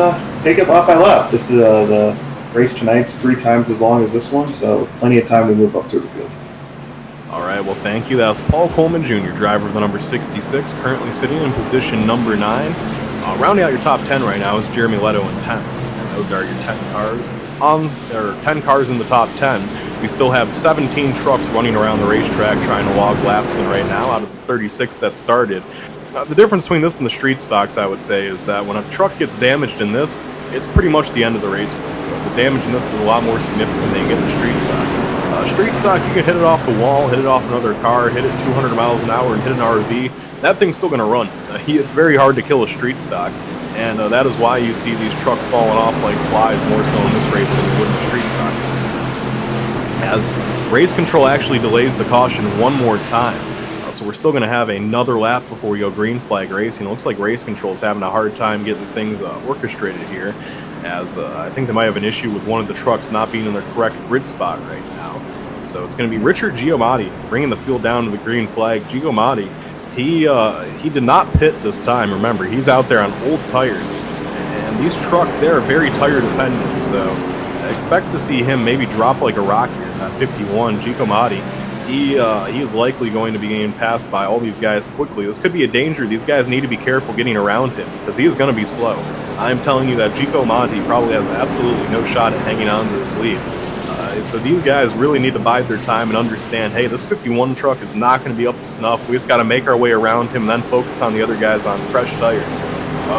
B: take it lap by lap. This is the race tonight's 3 times as long as this one, so plenty of time to move up through the field.
A: All right, well, thank you. That was Paul Coleman Jr., driver of the number 66, currently sitting in position number 9. Rounding out your top 10 right now is Jeremy Leto in 10th. And those are your 10 cars. There are 10 cars in the top 10. We still have 17 trucks running around the racetrack trying to log laps in right now out of the 36 that started. The difference between this and the street stocks, I would say, is that when a truck gets damaged in this, it's pretty much the end of the race. The damage in this is a lot more significant than you get in the street stocks. Street stock, you can hit it off the wall, hit it off another car, hit it 200 miles an hour, and hit an RV. That thing's still going to run. It's very hard to kill a street stock, and that is why you see these trucks falling off like flies more so in this race than you would in the street stock. As race control actually delays the caution one more time. So we're still going to have another lap before we go green flag racing. It looks like race control is having a hard time getting things orchestrated here, as I think they might have an issue with one of the trucks not being in their correct grid spot right now. So it's going to be Richard Giamatti bringing the field down to the green flag. Giamatti, he did not pit this time. Remember, he's out there on old tires, and these trucks, they are very tire dependent. So I expect to see him maybe drop like a rock here. At 51, Giamatti. He is likely going to be getting passed by all these guys quickly. This could be a danger. These guys need to be careful getting around him because he is going to be slow. I'm telling you that Giamatti probably has absolutely no shot at hanging on to this lead. So these guys really need to bide their time and understand, hey, this 51 truck is not going to be up to snuff. We just got to make our way around him and then focus on the other guys on fresh tires.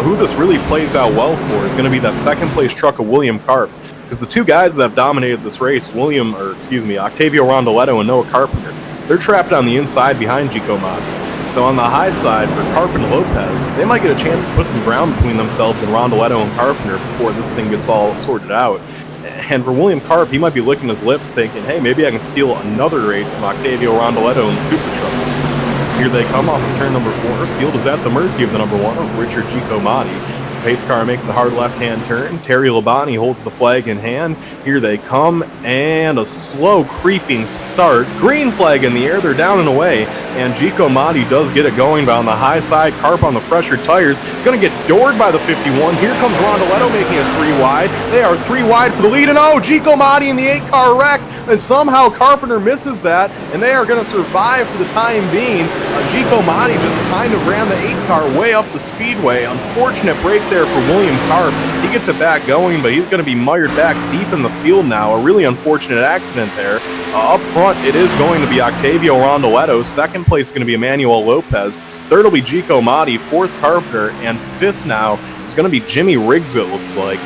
A: Who this really plays out well for is going to be that second place truck of William Karp. Because the 2 guys that have dominated this race, Octavio Rondoletto and Noah Carpenter, they're trapped on the inside behind Giamatti. So on the high side for Karp and Lopez, they might get a chance to put some ground between themselves and Rondoletto and Carpenter before this thing gets all sorted out. And for William Karp, he might be licking his lips thinking, hey, maybe I can steal another race from Octavio Rondoletto in the Super Truck Series. Here they come off of turn number 4. Field is at the mercy of the number 1 of Richard Giamatti. Pace car makes the hard left-hand turn. Terry Labonte holds the flag in hand. Here they come, and a slow creeping start. Green flag in the air, they're down and away, and Giamatti does get it going, but on the high side, Karp on the fresher tires. It's going to get doored by the 51. Here comes Rondoletto making it 3 wide. They are 3 wide for the lead, and Giamatti in the 8-car wreck, and somehow Carpenter misses that, and they are going to survive for the time being. Giamatti just kind of ran the 8-car way up the speedway. Unfortunate break there for William Karp. He gets it back going, but he's going to be mired back deep in the field now. A really unfortunate accident there. Up front, it is going to be Octavio Rondoletto. Second place is going to be Emmanuel Lopez. Third will be Giamatti. Fourth, Carpenter. And fifth now, it's going to be Jimmy Riggs, it looks like.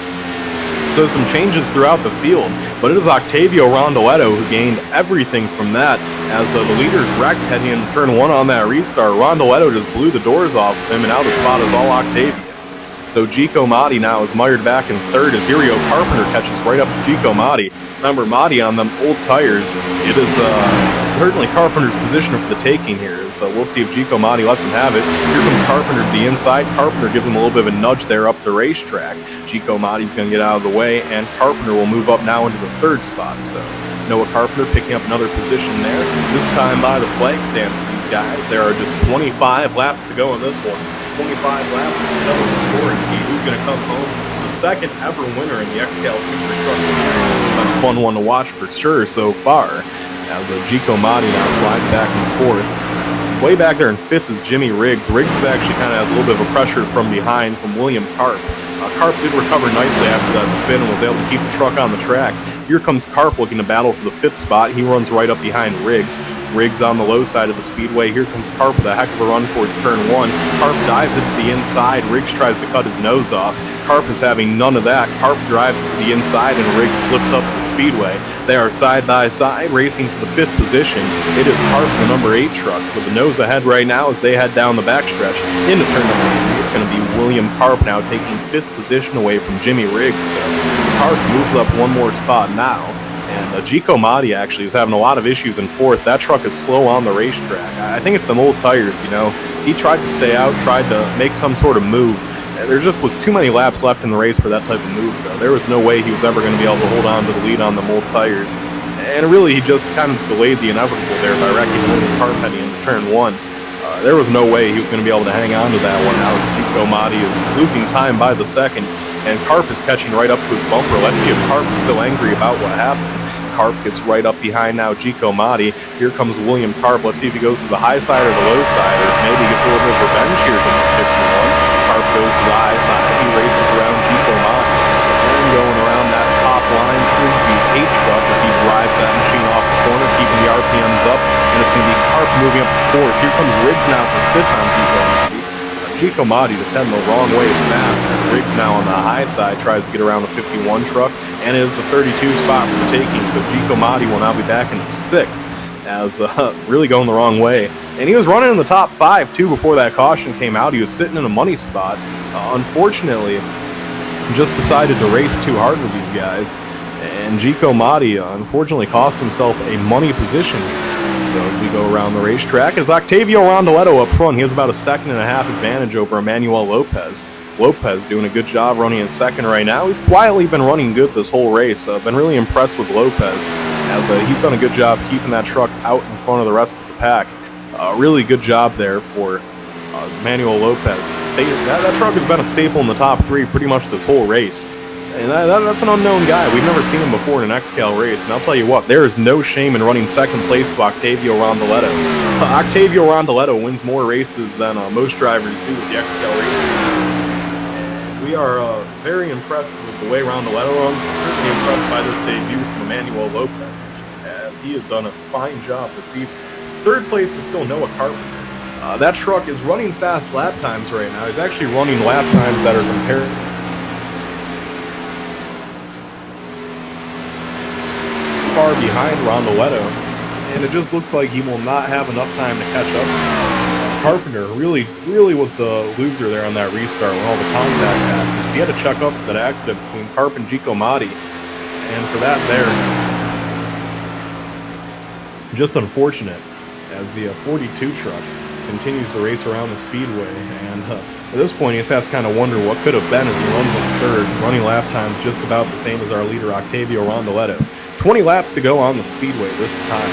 A: So some changes throughout the field. but it is Octavio Rondoletto who gained everything from that, as the leader's wrecked heading into turn 1 on that restart. Rondoletto just blew the doors off of him, and now the spot is all Octavio's. So Gico Motti now is mired back in third as Hirio Carpenter catches right up to Gico Motti. Remember, Motti on them old tires, it is certainly Carpenter's position for the taking here. So we'll see if Gico Motti lets him have it. Here comes Carpenter to the inside. Carpenter gives him a little bit of a nudge there up the racetrack. Gico Motti's going to get out of the way, and Carpenter will move up now into the third spot. So Noah Carpenter picking up another position there, this time by the flag stand for these guys. There are just 25 laps to go in this one. 25 laps to settle the score and see who's going to come home the second ever winner in the XCAL Super Truck Series. It's been a fun one to watch for sure so far, as Gico Motti now slides back in fourth. Way back there in fifth is Jimmy Riggs. Riggs actually kind of has a little bit of a pressure from behind from William Karp. Karp did recover nicely after that spin and was able to keep the truck on the track. Here comes Karp looking to battle for the fifth spot. He runs right up behind Riggs. Riggs on the low side of the speedway. Here comes Karp with a heck of a run towards turn 1. Karp dives it to the inside. Riggs tries to cut his nose off. Karp is having none of that. Karp drives it to the inside and Riggs slips up the speedway. They are side by side racing for the fifth position. It is Karp, the number 8 truck, with the nose ahead right now as they head down the backstretch into turn number 3. It's going to be William Karp now taking fifth position away from Jimmy Riggs. So Karp moves up one more spot now. And Gico Motti actually is having a lot of issues in fourth. That truck is slow on the racetrack. I think it's them old tires, you know. He tried to stay out, tried to make some sort of move. There just was too many laps left in the race for that type of move, though. There was no way he was ever going to be able to hold on to the lead on the old tires. And really, he just kind of delayed the inevitable there by wrecking William Karp heading into turn 1. There was no way he was going to be able to hang on to that one. Now Gico Motti is losing time by the second, and Karp is catching right up to his bumper. Let's see if Karp is still angry about what happened. Karp gets right up behind now Gico Motti. Here comes William Karp. Let's see if he goes to the high side or the low side, or maybe gets a little bit of revenge here against the 51. Karp goes to the high side. He races around Gico Motti. And going around that top line is the 8 truck as he drives that machine off the corner, keeping the RPMs up. And it's going to be Karp moving up to fourth. Here comes Riggs now for fifth on Gico Motti. Gico Motti just heading the wrong way fast. Riggs now on the high side tries to get around the 51 truck, and it is the 32 spot for the taking. So Gico Motti will now be back in 6th, as really going the wrong way. And he was running in the top 5 too before that caution came out. He was sitting in a money spot. Unfortunately, just decided to race too hard with these guys, and Gico Motti unfortunately cost himself a money position. So as we go around the racetrack, is Octavio Rondoletto up front. He has about a 1.5 second advantage over Emmanuel Lopez. Lopez doing a good job running in second right now. He's quietly been running good this whole race. Been really impressed with Lopez, as he's done a good job keeping that truck out in front of the rest of the pack. Really good job there for Emmanuel Lopez. That truck has been a staple in the top 3 pretty much this whole race. And that's an unknown guy. We've never seen him before in an XCAL race. And I'll tell you what, there is no shame in running second place to Octavio Rondoletto. Octavio Rondoletto wins more races than most drivers do with the XCAL races. And we are very impressed with the way Rondoletto runs. We're certainly impressed by this debut from Emmanuel Lopez, as he has done a fine job this evening. Third place is still Noah Carpenter. That truck is running fast lap times right now. He's actually running lap times that are compared far behind Rondoletto, and it just looks like he will not have enough time to catch up. Carpenter really was the loser there on that restart when all the contact happened. He had to check up for that accident between Karp and Gico Motti, and for that there, just unfortunate, as the 42 truck continues to race around the speedway, and at this point he just has to kind of wonder what could have been as he runs in third, running lap times just about the same as our leader Octavio Rondoletto. 20 laps to go on the speedway this time.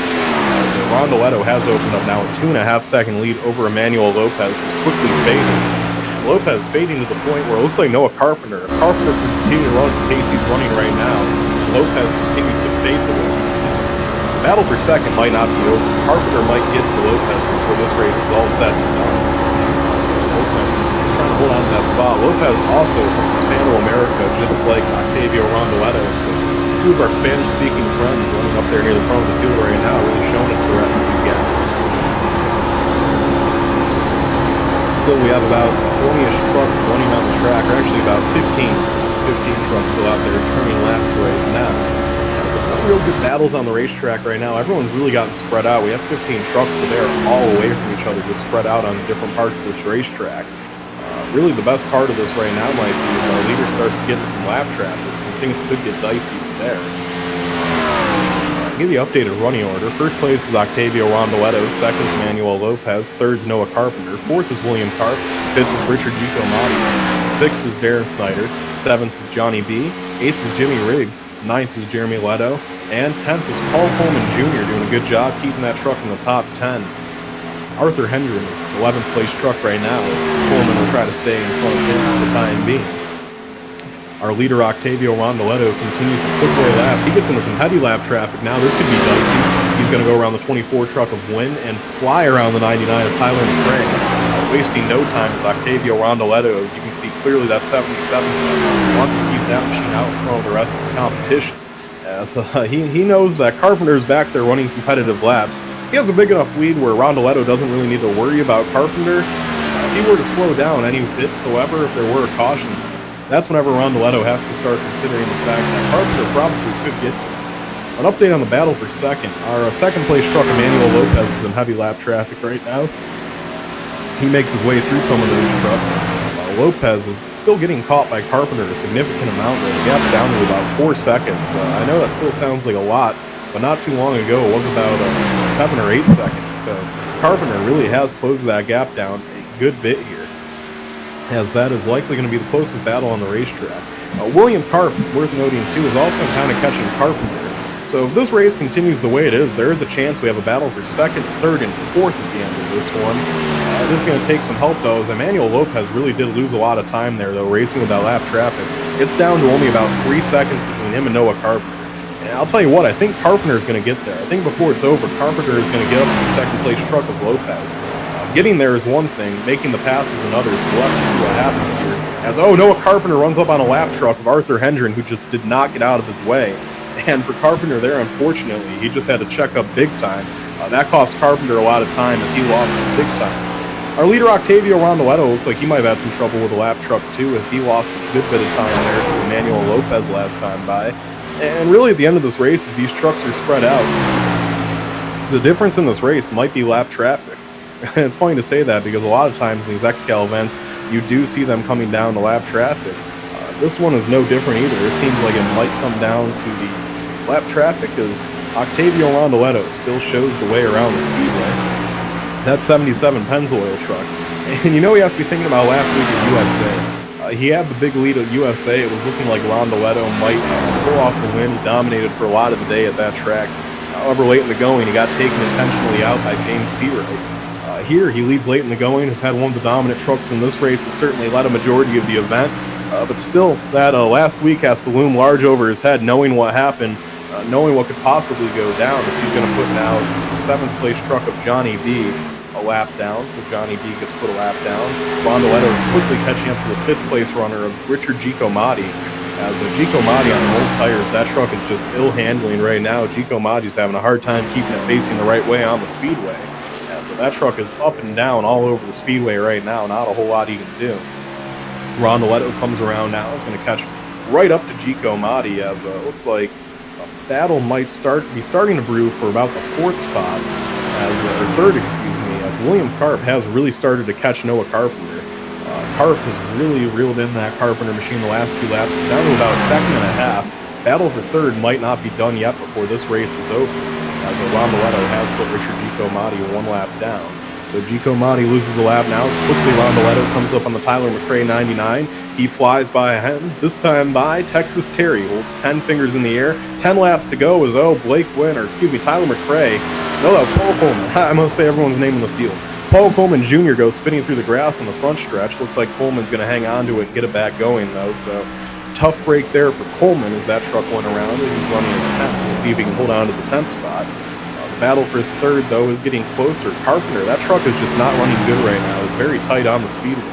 A: Rondoletto has opened up now a 2.5 second lead over Emmanuel Lopez, who's quickly fading. Lopez fading to the point where it looks like Noah Carpenter. If Carpenter can continue to run at the pace he's running right now, Lopez continues to fade the way he is. The battle for second might not be over. Carpenter might get to Lopez before this race is all said and done. So Lopez is trying to hold on to that spot. Lopez also from Hispano-America, just like Octavio Rondoletto. So two of our Spanish-speaking friends running up there near the front of the field right now, really showing it to the rest of these guys. Still, we have about 20-ish trucks running on the track, or actually about 15 trucks still out there turning laps right now. real good battles on the racetrack right now. Everyone's really gotten spread out. We have 15 trucks, but they're all away from each other, just spread out on different parts of this racetrack. Really, the best part of this right now might be as our leader starts to get into some lap traffic, and things could get dicey from there. I'll give you the updated running order. First place is Octavio Rondoletto, second is Manuel Lopez, third is Noah Carpenter, fourth is William Carp, fifth is Richard Giacomotti, sixth is Darren Snyder, seventh is Johnny B, eighth is Jimmy Riggs, ninth is Jeremy Leto, and 10th is Paul Coleman Jr. doing a good job keeping that truck in the top 10. Arthur Hendren is 11th place truck right now as Coleman will try to stay in front of him for the time being. Our leader Octavio Rondoletto continues to put away laps. He gets into some heavy lap traffic now. This could be dicey. He's going to go around the 24 truck of Wynn and fly around the 99 of Tyler McRae. Wasting no time is Octavio Rondoletto. As you can see clearly, that 77 wants to keep that machine out in front of the rest of his competition. As he knows that Carpenter's back there running competitive laps. He has a big enough lead where Rondoletto doesn't really need to worry about Carpenter. If he were to slow down any bit whatsoever, if there were a caution, that's whenever Rondoletto has to start considering the fact that Carpenter probably could get there. An update on the battle for second. Our second place truck, Emmanuel Lopez, is in heavy lap traffic right now. He makes his way through some of those trucks. Lopez is still getting caught by Carpenter a significant amount there. The gap's down to about 4 seconds. I know that still sounds like a lot, but not too long ago it was about 7 or 8 seconds. Carpenter really has closed that gap down a good bit here, as that is likely going to be the closest battle on the racetrack. William Carp, worth noting too, is also kind of catching Carpenter. So if this race continues the way it is, there is a chance we have a battle for second, third, and fourth at the end of this one. This is going to take some help, though, as Emmanuel Lopez really did lose a lot of time there, though, racing with that lap traffic. It's down to only about 3 seconds between him and Noah Carpenter. And I'll tell you what, I think Carpenter is going to get there. I think before it's over, Carpenter is going to get up to the second-place truck of Lopez. Getting there is one thing, making the passes another, so we'll have to see what happens here. As, Noah Carpenter runs up on a lap truck of Arthur Hendren, who just did not get out of his way. And for Carpenter there, unfortunately, he just had to check up big time. That cost Carpenter a lot of time as he lost big time. Our leader, Octavio Rondoletto, looks like he might have had some trouble with the lap truck too, as he lost a good bit of time there to Emmanuel Lopez last time by. And really at the end of this race, as these trucks are spread out, the difference in this race might be lap traffic. And it's funny to say that because a lot of times in these XCAL events, you do see them coming down to lap traffic. This one is no different either. It seems like it might come down to the lap traffic as Octavio Rondoletto still shows the way around the Speedway. That 77 Pennzoil truck. And you know he has to be thinking about last week at USA. He had the big lead at USA. It was looking like Rondoletto might pull off the win. He dominated for a lot of the day at that track. However, late in the going, he got taken intentionally out by James Seawright. Here, he leads late in the going, has had one of the dominant trucks in this race, has certainly led a majority of the event. But still, that last week has to loom large over his head, knowing what happened, knowing what could possibly go down, as he's going to put now the 7th place truck of Johnny B a lap down. So Johnny B gets put a lap down. Rondoletto is quickly catching up to the 5th place runner of Richard Giacomotti. As Giacomotti on the old tires, that truck is just ill handling right now. Giacomotti's having a hard time keeping it facing the right way on the Speedway. So that truck is up and down all over the Speedway right now. Not a whole lot he can do. Rondoletto comes around now. Is going to catch right up to Giacomotti as it looks like a battle might be starting to brew for about the 4th spot, or 3rd, excuse me, as William Carp has really started to catch Noah Carpenter. Carp has really reeled in that Carpenter machine the last few laps, down to about a second and a half. Battle for 3rd might not be done yet before this race is over, as Rondoletto has put Richard Giacomotti 1 lap down. So Giacomotti loses a lap now as quickly Rondoletto comes up on the Tyler McRae 99. He flies by him, this time by Texas Terry, holds 10 fingers in the air. 10 laps to go as, Tyler McRae. No, that was Paul Coleman. I'm going to say everyone's name in the field. Paul Coleman Jr. goes spinning through the grass on the front stretch. Looks like Coleman's going to hang on to it and get it back going, though. So tough break there for Coleman as that truck went around and he's running in 10th. We'll see if he can hold on to the 10th spot. Battle for 3rd, though, is getting closer. Carpenter, that truck is just not running good right now. It's very tight on the Speedway.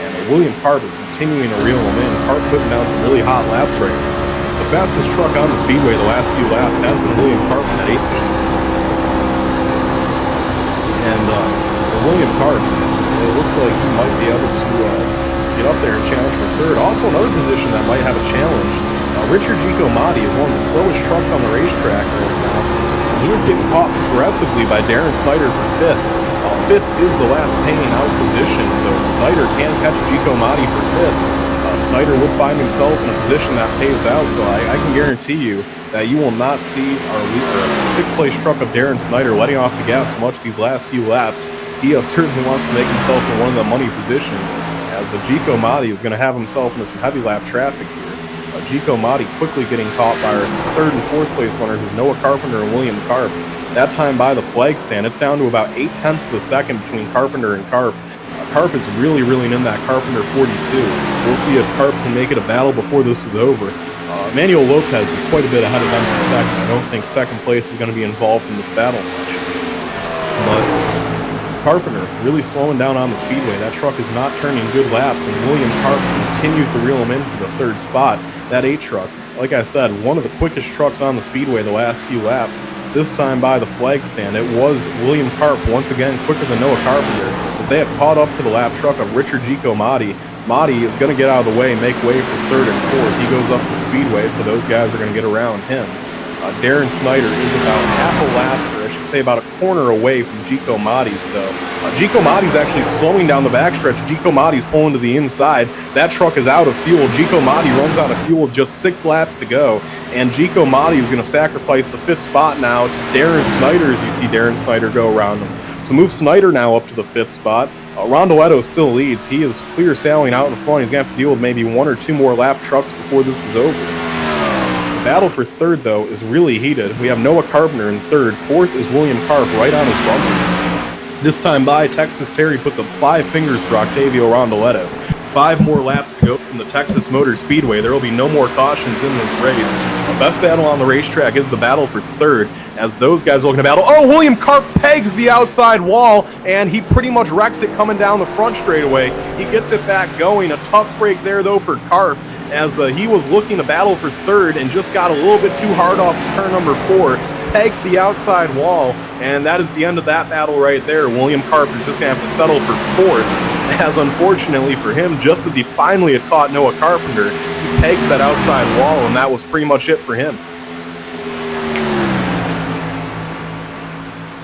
A: And William Carp is continuing to reel him in. Carp putting down some really hot laps right now. The fastest truck on the Speedway the last few laps has been William Carp in that 8th machine. And William Carp, it looks like he might be able to get up there and challenge for 3rd. Also, another position that might have a challenge Richard Giacomotti is one of the slowest trucks on the racetrack right now. He is getting caught progressively by Darren Snyder for 5th. Fifth is the last paying out position, so if Snyder can catch Giacomotti for 5th, Snyder would find himself in a position that pays out, so I can guarantee you that you will not see our 6th place truck of Darren Snyder letting off the gas much these last few laps. He certainly wants to make himself in one of the money positions, as Giacomotti is going to have himself into some heavy lap traffic here. Giacomotti quickly getting caught by our 3rd and 4th place runners of Noah Carpenter and William Karp. That time by the flag stand, it's down to about 0.8 of a second between Carpenter and Karp. Karp is really in that Carpenter 42. We'll see if Karp can make it a battle before this is over. Manuel Lopez is quite a bit ahead of them for 2nd. I don't think 2nd place is going to be involved in this battle much. But Carpenter really slowing down on the speedway. That truck is not turning good laps, and William Karp continues to reel him in for the 3rd spot. That 8 truck, like I said, one of the quickest trucks on the speedway the last few laps. This time by the flag stand, it was William Karp once again quicker than Noah Carpenter, as they have caught up to the lap truck of Richard Giacomotti. Motti is going to get out of the way and make way for 3rd and 4th. He goes up the speedway, so those guys are going to get around him. Darren Snyder is about half a lap, or I should say about a corner away from Giacomotti. So Giacomotti's actually slowing down the backstretch. Giacomotti's pulling to the inside. That truck is out of fuel. Giacomotti runs out of fuel with just 6 laps to go. And Giacomotti is going to sacrifice the 5th spot now to Darren Snyder, as you see Darren Snyder go around him. So move Snyder now up to the 5th spot. Rondoletto still leads. He is clear sailing out in front. He's going to have to deal with maybe 1 or 2 more lap trucks before this is over. Battle for 3rd, though, is really heated. We have Noah Carpenter in 3rd. 4th is William Karp right on his bumper. This time by, Texas Terry puts up 5 fingers for Octavio Rondoletto. 5 more laps to go from the Texas Motor Speedway. There will be no more cautions in this race. The best battle on the racetrack is the battle for 3rd, as those guys are looking to battle. Oh, William Karp pegs the outside wall, and he pretty much wrecks it coming down the front straightaway. He gets it back going. A tough break there, though, for Karp, as he was looking to battle for 3rd and just got a little bit too hard off turn number 4, pegged the outside wall, and that is the end of that battle right there. William Karp is just going to have to settle for 4th, as unfortunately for him, just as he finally had caught Noah Carpenter, he pegs that outside wall, and that was pretty much it for him.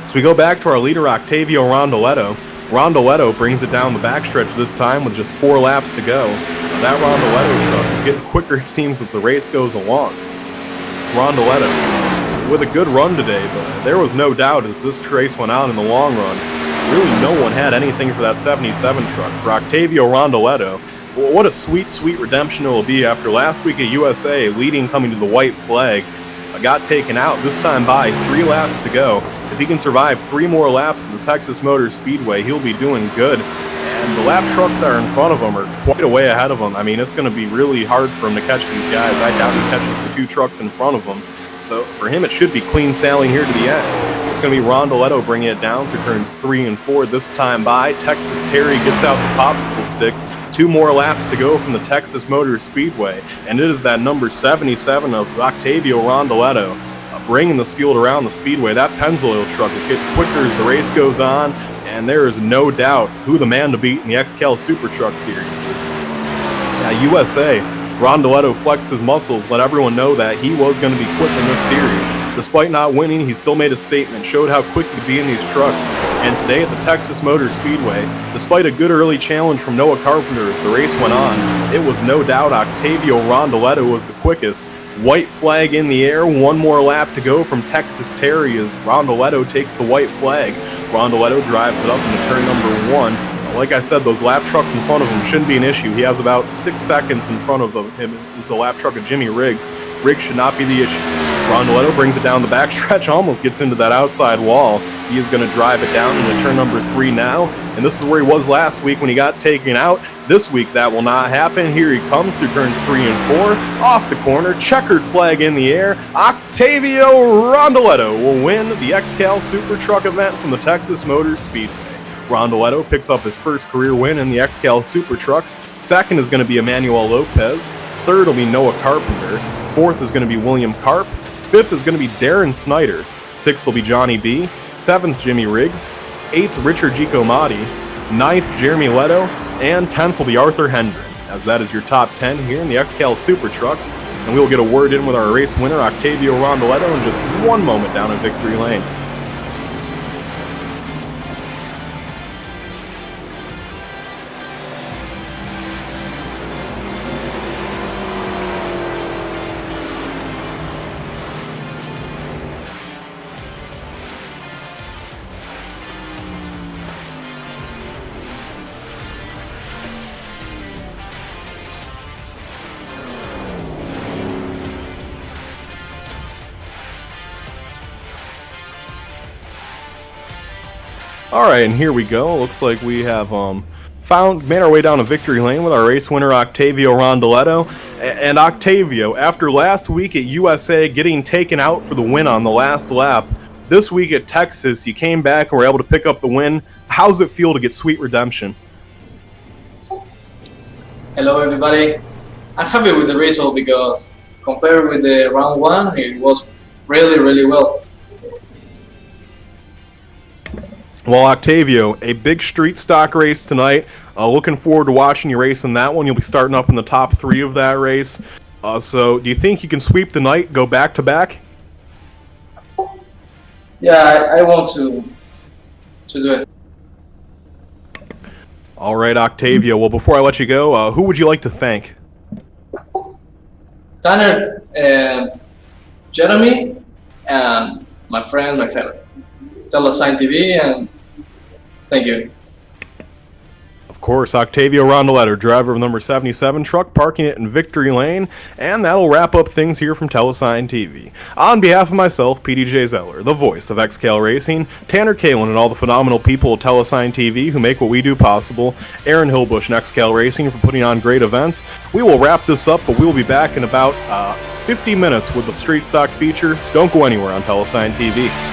A: So we go back to our leader, Octavio Rondoletto. Rondoletto brings it down the backstretch this time with just 4 laps to go. That Rondoletto truck is getting quicker, it seems, as the race goes along. Rondoletto with a good run today, but there was no doubt as this race went out in the long run, really no one had anything for that 77 truck. For Octavio Rondoletto, well, what a sweet redemption it will be after last week at USA, leading coming to the white flag, got taken out, this time by 3 laps to go. If he can survive 3 more laps at the Texas Motor Speedway, he'll be doing good. And the lap trucks that are in front of him are quite a way ahead of him. I mean, it's going to be really hard for him to catch these guys. I doubt he catches the 2 trucks in front of him. So for him, it should be clean sailing here to the end. It's going to be Rondoletto bringing it down through turns 3 and 4. This time by, Texas Terry gets out the popsicle sticks. 2 more laps to go from the Texas Motor Speedway. And it is that number 77 of Octavio Rondoletto bringing this field around the speedway. That Pennzoil truck is getting quicker as the race goes on, and there is no doubt who the man to beat in the XCAL Super Truck Series is. USA, Rondoletto flexed his muscles, let everyone know that he was going to be quick in this series. Despite not winning, he still made a statement, showed how quick he could be in these trucks. And today at the Texas Motor Speedway, despite a good early challenge from Noah Carpenter as the race went on, it was no doubt Octavio Rondoletto was the quickest. White flag in the air, 1 more lap to go from Texas Terry as Rondoletto takes the white flag. Rondoletto drives it up into turn number 1. Like I said, those lap trucks in front of him shouldn't be an issue. He has about 6 seconds in front of him is the lap truck of Jimmy Riggs. Riggs should not be the issue. Rondoletto brings it down the backstretch, almost gets into that outside wall. He is going to drive it down into turn number 3 now, and this is where he was last week when he got taken out. This week that will not happen. Here he comes through turns 3 and 4, off the corner, checkered flag in the air. Octavio Rondoletto will win the XCAL Super Truck event from the Texas Motor Speedway. Rondoletto picks up his first career win in the XCAL Super Trucks. 2nd is going to be Emmanuel Lopez. 3rd will be Noah Carpenter. 4th is going to be William Karp. 5th is going to be Darren Snyder. 6th will be Johnny B. 7th, Jimmy Riggs. 8th, Richard Giacomotti. 9th, Jeremy Leto. And 10th will be Arthur Hendren, as that is your top 10 here in the XCAL Super Trucks. and we will get a word in with our race winner, Octavio Rondoletto, in just one moment down in victory lane. Alright, and here we go. Looks like we have made our way down to victory lane with our race winner, Octavio Rondoletto. And Octavio, after last week at USA getting taken out for the win on the last lap, this week at Texas, you came back and were able to pick up the win. How's it feel to get sweet redemption?
E: Hello everybody. I'm happy with the result because compared with the round one, it was really well.
A: Well, Octavio, a big street stock race tonight. Looking forward to watching you race in that one. You'll be starting up in the top 3 of that race. So do you think you can sweep the night, go back to back?
E: Yeah, I want to do it.
A: All right, Octavio. Well, before I let you go, who would you like to thank?
E: Tanner, Jeremy, and my friend, my family. Tella TV, and thank you.
A: Of course, Octavio Rondoletto, driver of number 77 truck, parking it in victory lane, and that'll wrap up things here from Telesign TV. On behalf of myself, PDJ Zeller, the voice of XCAL Racing, Tanner Kalin, and all the phenomenal people at Telesign TV who make what we do possible, Aaron Hillbush and XCAL Racing for putting on great events, we will wrap this up, but we will be back in about 50 minutes with the Street Stock feature. Don't go anywhere on Telesign TV.